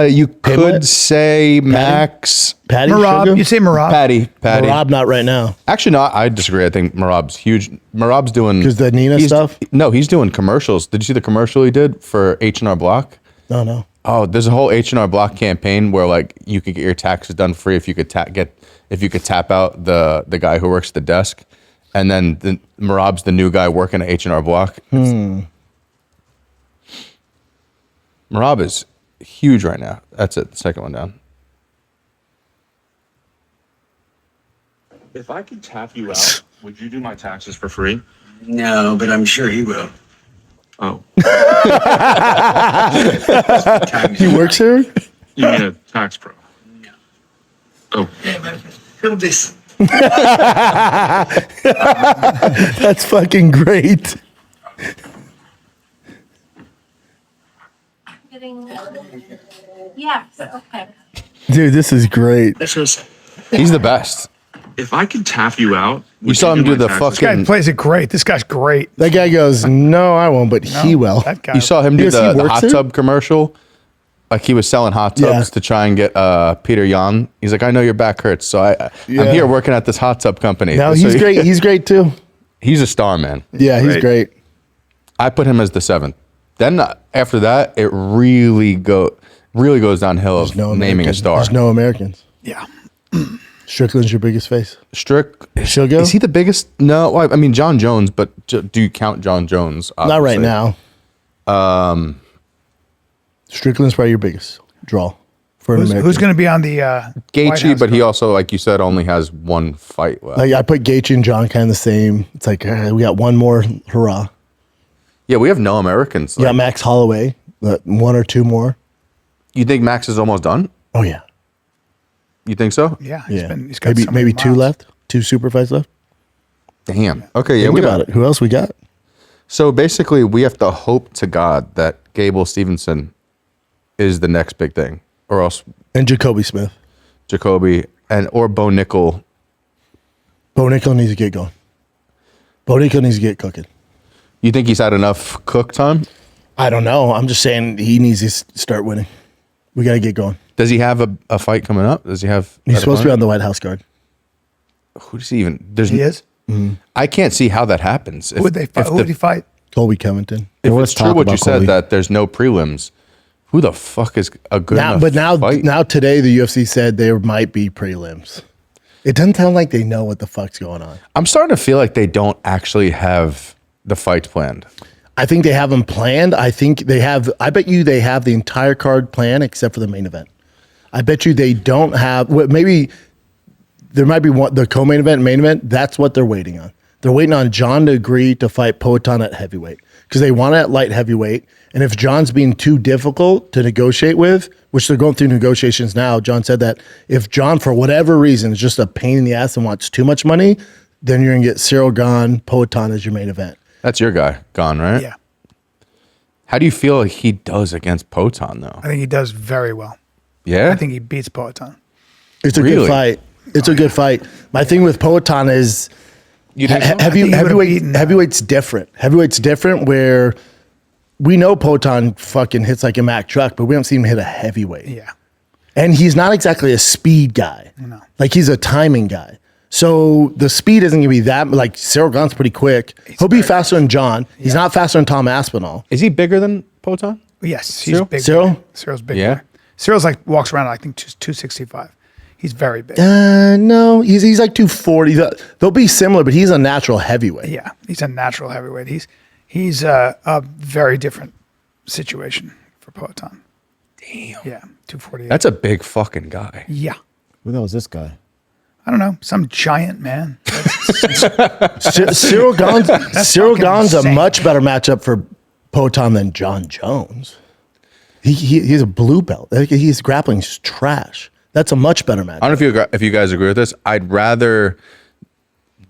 You could say Max. Patty. Marab. Sugar? You say Marab. Patty. Marab, not right now. Actually, no, I disagree. I think Marab's huge. Marab's doing Because the Nina stuff? No, he's doing commercials. Did you see the commercial he did for H&R Block? No. Oh, there's a whole H&R Block campaign where like you could get your taxes done free if you could tap out the guy who works the desk, and then Marab's the new guy working at H&R Block. Mossad is huge right now. That's it. The second one down. If I could tap you out, would you do my taxes for free? No, but I'm sure he will. Oh. He works here? You mean a tax pro? No. Oh. Yeah, but he'll listen. That's fucking great. Yes, okay. Dude, this is great. He's the best. If I could tap you out, You saw him do the This fucking. guy plays it great. This guy's great. That guy goes, no, I won't, but he will. That guy. You saw him do Yes, he the works hot here? tub commercial. Like he was selling hot tubs Yeah. to try and get Peter Yan. He's like, I know your back hurts, so I'm Yeah. here working at this hot tub company. No, So he's great. He's great too. He's a star, man. Yeah, he's great. I put him as the 7th. Then after that, it really goes downhill of naming a star. There's no Americans. Yeah. Strickland's your biggest face. Sugar? Is he the biggest? No, well, I mean John Jones, but do you count John Jones? Not right Obviously. now. Strickland's probably your biggest draw for an American. Who's going to be on the White Gaethje, House but he also, like you said, only has one fight left. Like I put Gaethje and John kind of the same. It's like we got one more hurrah. Yeah, we have no Americans. You got Max Holloway. 1 or 2 more. You think Max is almost done? Oh yeah. You think so? Yeah. He's got maybe so many maybe 2 miles. left. 2 super fights left. Damn. Okay, yeah, Think we about got it. Who else we got? So basically, we have to hope to God that Gable Stevenson is the next big thing, or else And Jacoby Smith. Jacoby or Bo Nickel. Bo Nickel needs to get going. Bo Nickel needs to get cooking. You think he's had enough cook time? I don't know. I'm just saying he needs to start winning. We got to get going. Does he have a fight coming up? Does he have? He's supposed to be on the White House card. Who does he even? There's He is? I can't see how that happens. Who would they fight? Who would he fight? Colby Covington. If Let's it's true talk what you about said Colby. that there's no prelims, who the fuck is a good enough fight? Now today the UFC said there might be prelims. It doesn't sound like they know what the fuck's going on. I'm starting to feel like they don't actually have the fights planned. I think they have them planned. I think they have. I bet you they have the entire card planned except for the main event. I bet you they don't have. Maybe there might be one, the co-main event, main event. That's what they're waiting on. They're waiting on John to agree to fight Poatan at heavyweight because they want it at light heavyweight. And if John's being too difficult to negotiate with, which they're going through negotiations now, John said that if John, for whatever reason, is just a pain in the ass and wants too much money, then you're going to get Cyril Gane, Poatan as your main event. That's your guy, Gone, right? Yeah. How do you feel he does against Poatan, though? I think he does very well. Yeah? I think he beats Poatan. It's a good fight. It's a good fight. My thing with Poatan is you think so? heavyweight's different. Heavyweight's different where we know Poatan fucking hits like a Mack truck, but we don't see him hit a heavyweight. Yeah. And he's not exactly a speed guy. No. Like he's a timing guy. So the speed isn't going to be that. Like Cyril Gane's pretty quick. He'll be faster than John. He's not faster than Tom Aspinall. Is he bigger than Poatan? Yes, he's Cyril? big. Cyril? Cyril's big. Yeah. Boy. Cyril's like walks around, I think, 265. He's very big. No, he's like 240. They'll be similar, but he's a natural heavyweight. Yeah, he's a natural heavyweight. He's a very different situation for Poatan. Damn. Yeah, 248. That's a big fucking guy. Yeah. Who the hell is this guy? I don't know, some giant man. Cyril Gane's a insane. much better matchup for Poatan than John Jones. He's a blue belt. His grappling's trash. That's a much better matchup. I don't know if you guys agree with this. I'd rather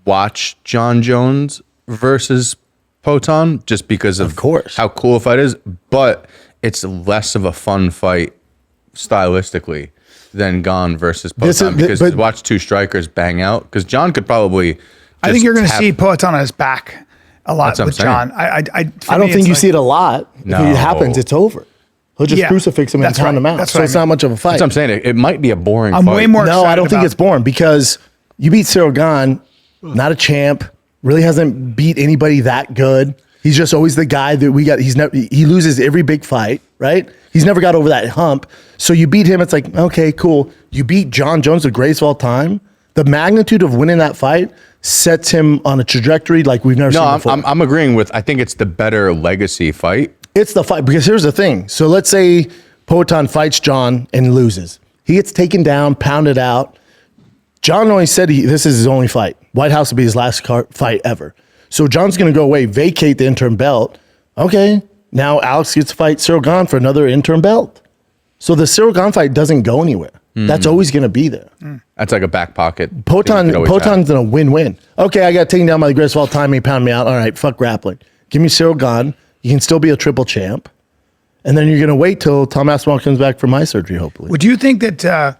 watch John Jones versus Poatan just because of course, how cool a fight is, but it's less of a fun fight stylistically than Gane versus Poatan because to watch two strikers bang out, because John could probably I think you're going to see Poatan on his back a lot That's what with I'm John. I don't think you see it a lot. No. If it happens, it's over. He'll just crucifix him and that's pound him right. out. That's So what it's I not mean. much of a fight. That's what I'm saying. It might be a boring I'm fight. way more No, I don't think about- it's boring because you beat Cyril Gane, not a champ, really hasn't beat anybody that good. He's just always the guy that we got. He loses every big fight, right? He's never got over that hump. So you beat him, it's like, okay, cool. You beat John Jones, the greatest of all time. The magnitude of winning that fight sets him on a trajectory like we've never seen before. I'm agreeing with, I think it's the better legacy fight. It's the fight, because here's the thing. So let's say Poatan fights John and loses. He gets taken down, pounded out. John only said this is his only fight. White House will be his last fight ever. So John's going to go away, vacate the interim belt. Okay, now Alex gets to fight Cyril Gane for another interim belt. So the Cyril Gane fight doesn't go anywhere. That's always going to be there. That's like a back pocket. Potan's in a win-win. Okay, I got taken down by the greatest of all time. He pounded me out. All right, fuck grappling. Give me Cyril Gane. You can still be a triple champ. And then you're going to wait till Tom Aspinall comes back for my surgery, hopefully. Would you think that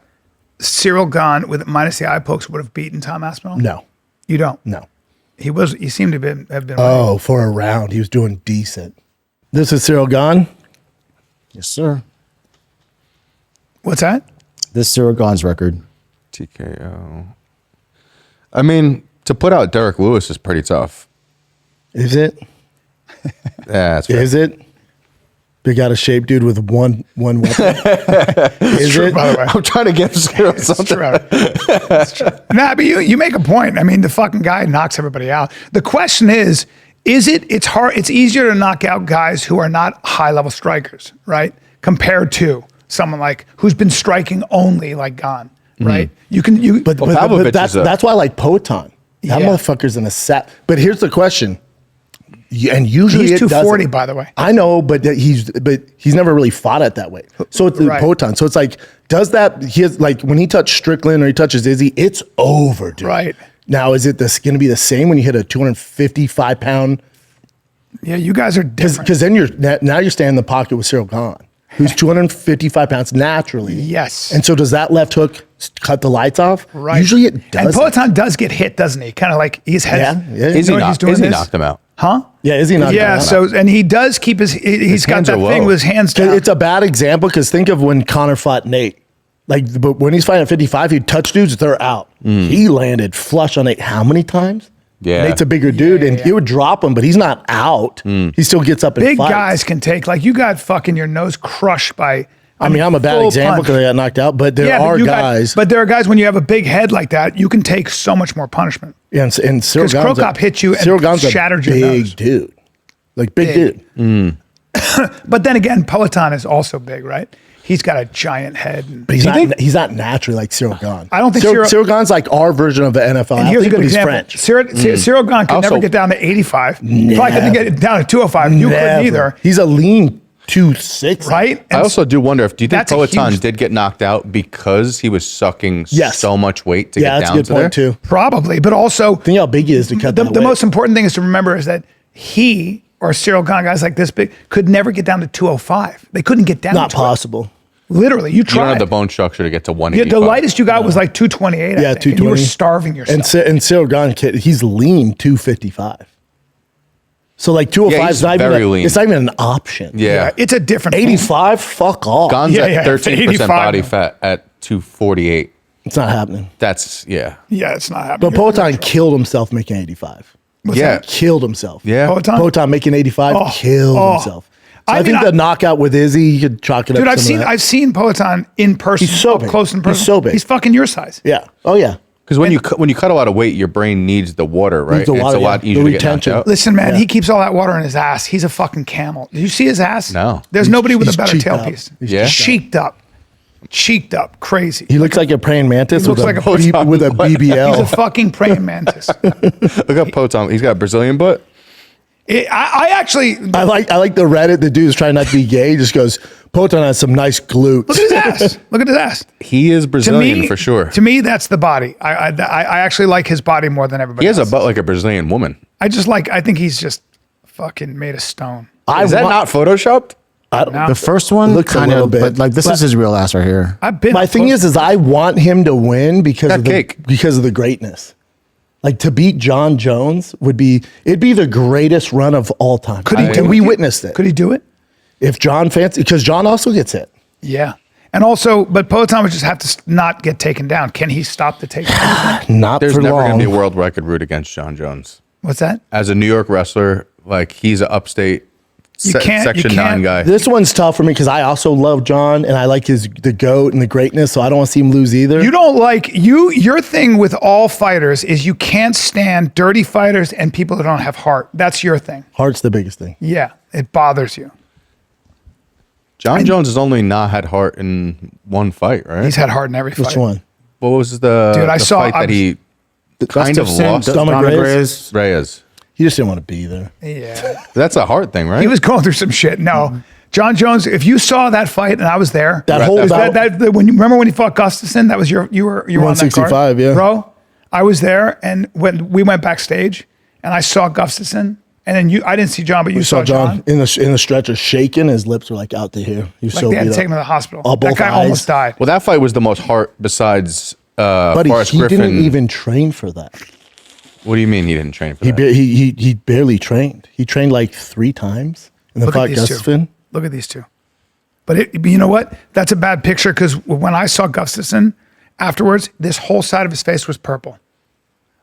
Cyril Gane, with minus the eye pokes, would have beaten Tom Aspinall? No. You don't? No. He seemed to have been Oh, for a round. He was doing decent. This is Cyril Gane? Yes, sir. What's that? This is Cyril Gane's record. TKO. I mean, to put out Derek Lewis is pretty tough. Is it? Yeah, that's fair. Is it? Big out of shape dude with one weapon. Is true, it? by the way. I'm trying to give Cyril something. That's true. Nah, but you make a point. I mean, the fucking guy knocks everybody out. The question is it's hard, it's easier to knock out guys who are not high level strikers, right? Compared to someone like who's been striking only like Gane, right? But Pavlovich that's why I like Poatan. That motherfucker's in a set. But here's the question. and usually He's it 240, doesn't. by the way. I know, but he's never really fought it that way. So it's Right. Poatan. So it's like, does that, he has, like when he touched Strickland or he touches Izzy, it's over, dude. Right. Now, is it going to be the same when you hit a 255 pound? Yeah, you guys are different. Because then now you're staying in the pocket with Cyril Gahn, who's 255 pounds naturally. Yes. And so does that left hook cut the lights off? Right. Usually it does. And Poatan does get hit, doesn't he? Kind of like he's head. Yeah. Izzy knocked him out. Huh? Yeah, Izzy knocked him Yeah, out. so, and he does keep he's got hands that are thing low. with his hands down. It's a bad example because think of when Conor fought Nate. But when he's fighting at 55, he'd touch dudes, they're out. He landed flush on Nate how many times? Yeah. Nate's a bigger dude, and he would drop him, but he's not out. He still gets up and Big fights. guys can take, like you got fucking your nose crushed by. I mean, I'm a bad full example punch. because I got knocked out, but there are guys. But there are guys, when you have a big head like that, you can take so much more punishment. Yeah, and Cyril Because Gahn's Krokop hit you and Cyril Gahn's shattered your big nose. dude. Like, big dude. But then again, Poatan is also big, right? He's got a giant head. But he's not naturally like Cyril Gahn. I don't think Cyril Gahn's like our version of the NFL And here's a athlete, good but he's example. French. Cyril Gahn could never Also- get down to 85. Probably couldn't get it down to 205. You couldn't Never. either. He's a lean 260. Right? I also do wonder do you think That's a Poatan huge- did get knocked out because he was sucking Yes. so much weight to Yeah, get that's a down good to point there? too. Probably, but also Think how big he is to cut the that weight. most important thing is to remember is that he or Cyril Gahn, guys like this big, could never get down to 205. They couldn't get down Not to it. possible. Literally, you You don't tried. have the bone structure to get to Yeah, 185. the lightest you got was like 228. Yeah, I think, and you were 220. starving yourself. And Cyril Gahn, he's lean 255. So like 205 Yeah, is he's not even very lean. it's not even an option. Yeah. It's a different 85, fuck off. Gahn's Yeah, at yeah, 13% 85 body now. fat at 248. It's not happening. That's, yeah. Yeah, it's not happening. But Poatan killed himself making 85. Yeah. Killed himself. Yeah. Poatan making 85 killed himself. So I, I mean, think the knockout with Izzy, you could chalk it up. Dude, to some of that. I've seen Poatan in person, He's so up big. close in person. He's so big. He's fucking your size. Yeah. Oh yeah. Because when you cut a lot of weight, your brain needs the water, right? Needs the water, it's a lot yeah. easier The to get knocked retention. out. Listen, man, Yeah. he keeps all that water in his ass. He's a fucking camel. Did you see his ass? No. There's nobody with a he's better cheeked tailpiece. up. He's Yeah? Cheeked up. Cheeked up. Crazy. He looks like a praying mantis He with looks a, like a B- with a Poatan. He's a BBL. fucking praying mantis. Look at Poatan. He's got a Brazilian butt. I actually I like the Reddit. The dude's trying not to be gay. He just goes, Poatan has some nice glutes. look at his ass. Look at his ass. He is Brazilian for sure. To me, that's the body. I actually like his body more than everybody. He has a else. butt like a Brazilian woman. I think he's just fucking made of stone. Is that not photoshopped? The first one Looks a kind little of, bit. but like this is his real ass right here. I've been. My thing is I want him to win because Got of the cake. because of the greatness. Like to beat John Jones it'd be the greatest run of all time. Could he do And it? we witnessed it. Could he do it? If John fancy, because John also gets hit. Yeah. And also, but Poatan would just have to not get taken down. Can he stop the takedown? Not There's for never long. going to be a world record root against John Jones. What's that? As a New York wrestler, like he's an upstate Section 9 guy. This one's tough for me because I also love John and I like the GOAT and the greatness, so I don't want to see him lose either. You don't like your thing with all fighters is you can't stand dirty fighters and people that don't have heart. That's your thing. Heart's the biggest thing. Yeah. It bothers you. John Jones has only not had heart in one fight, right? He's had heart in every fight. Which one? What was the, Dude, I the saw- fight that he kind of Gustafsson, lost? Dominic Reyes? Reyes. He just didn't want to be there. Yeah. That's a heart thing, right? He was going through some shit. No. John Jones, if you saw that fight and I was there, That whole bout- when you remember when he fought Gustafsson, that was you were on that card. 165, yeah. Bro, I was there and when we went backstage and I saw Gustafsson and then I didn't see John, but you We saw John. in the stretcher shaking. His lips were like out to here. He was Like so they had beat to take up. him to the hospital. All That both guy eyes. almost died. Well, that fight was the most heart besides But Forrest he Griffin. didn't even train for that. What do you mean he didn't train for He that? he barely trained. He trained like 3 times and then Look at fought these two. Gustafsson. Look at these two. But you know what? That's a bad picture because when I saw Gustafsson afterwards, this whole side of his face was purple.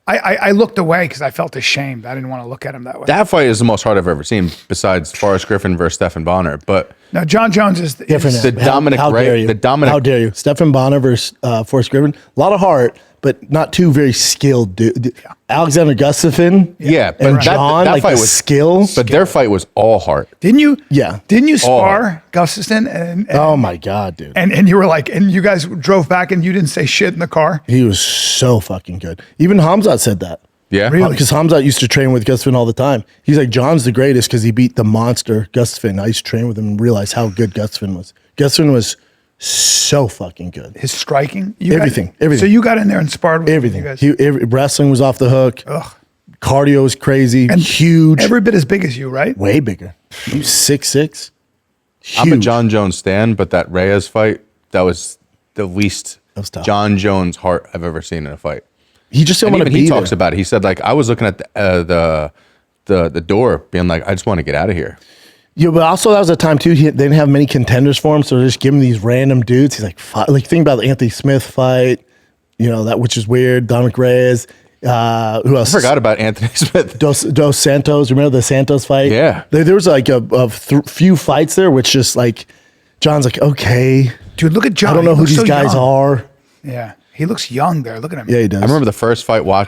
I looked away because I felt ashamed. I didn't want to look at him that way. That fight is the most heart I've ever seen besides Forrest Griffin versus Stephan Bonner. But Now, John Jones is Different. The Dominic how Ray- dare you? the Dominic- How dare you? Stephan Bonner versus Forrest Griffin. A lot of heart, but not two very skilled dudes. Alexander Gustafsson. yeah, but And that, John, that like fight the was skill. But their fight was all heart. Didn't you? Yeah. Didn't you Oh. spar Gustafsson? And Oh my God, dude. and you were like, and you guys drove back and you didn't say shit in the car. He was so fucking good. Even Hamzat said that. Yeah. Really? Because Hamzat used to train with Gus Finn all the time. He's like, John's the greatest because he beat the monster Gus Finn. I used to train with him and realize how good Gus Finn was. Gus Finn was so fucking good. His striking, everything. So you got in there and sparred with everything. You guys. Wrestling was off the hook. Ugh. Cardio was crazy, And huge, Every bit as big as you, right? way bigger. He was 6'6". I'm a John Jones stan, but that Reyes fight, that was the least was tough. John Jones heart I've ever seen in a fight. He just didn't And want to even be he there. talks about it. He said, like, I was looking at the door, being like, I just want to get out of here. Yeah, but also that was a time too. They didn't have many contenders for him, so they're just giving these random dudes. He's like, think about the Anthony Smith fight, that which is weird. Dominic Reyes. Who else? I forgot about Anthony Smith. Dos Santos. Remember the Santos fight? Yeah. There was like a few fights there, which just like John's like, okay, Dude, look at John. I don't know He who looks these so guys young. are. Yeah, he looks young there. Look at him. Yeah, he does. I remember the first fight. I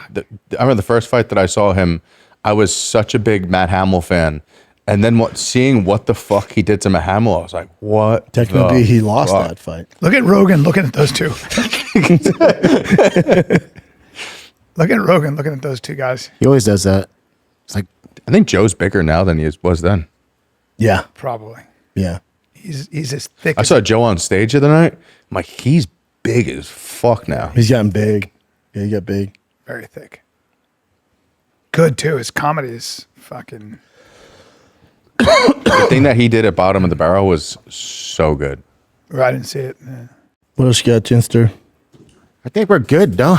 remember the first fight that I saw him. I was such a big Matt Hamill fan, and then seeing what the fuck he did to Matt Hamill, I was like, what? Technically, the he lost fuck? that fight. Look at Rogan looking at those two. Look at Rogan looking at those two guys. He always does that. It's like, I think Joe's bigger now than he was then. Yeah, Probably. yeah. He's as thick. I as saw Joe on stage the other night. I'm like, he's big as fuck now. He's gotten big. Yeah, he got big. very thick. Good too. His comedy is fucking. The thing that he did at Bottom of the Barrel was so good. I didn't see it. Yeah. What else you got, Chinster? I think we're good, though.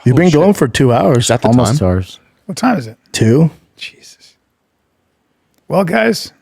You've been going for 2 hours. Is that the Almost time? 2 hours. What time is it? 2? Jesus. Well, guys,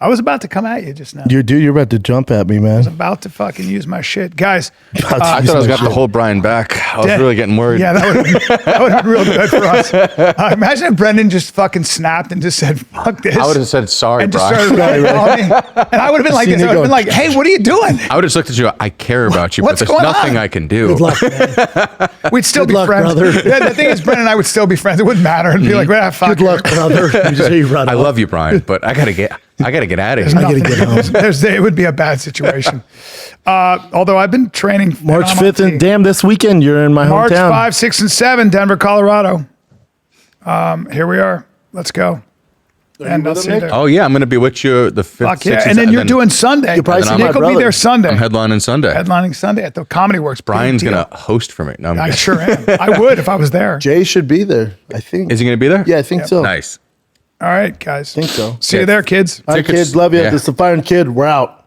I was about to come at you just now. You're about to jump at me, man. About to fucking use my shit, guys. I thought I was got the whole Brian back. I was Yeah. really getting worried. Yeah, that would have been real good for us. Imagine if Brendan just fucking snapped and just said, "Fuck this." I would have said sorry, and just Brian. started on me. And I would have been like, Seen this. I it would have been going, like, "Hey, what are you doing?" I would have looked at you. I care about you, but What's there's going nothing on? I can do. Good luck, man. We'd still Good be luck, friends. brother. Yeah, the thing is, Brendan and I would still be friends. It wouldn't matter. It'd be like, well, fuck. Good luck, brother. You just hear you run I off. love you, Brian, but I gotta get out of here. I gotta get home. It would be a bad situation. Although I've been training March I'm on 5th, team. and damn, this weekend you're in my March hometown. 5, 6, and 7, Denver, Colorado. Here we are. Let's go. And I'll see you there. Oh yeah, I'm gonna be with you the 5th, Fuck 6th, yeah. And then you're doing Sunday. You'll probably see my Nick will be brother. there Sunday. I'm headlining Sunday. Headlining Sunday at the Comedy Works. Big Brian's deal. gonna host for me. No, I'm I kidding. sure am. I would if I was there. Jay should be there, I think. Is he gonna be there? Yeah, I think so. Nice. All right, guys. I think so. See you there, kids. All right, Tickets- kids. Love you. yeah. This is the Fire and Kid. We're out.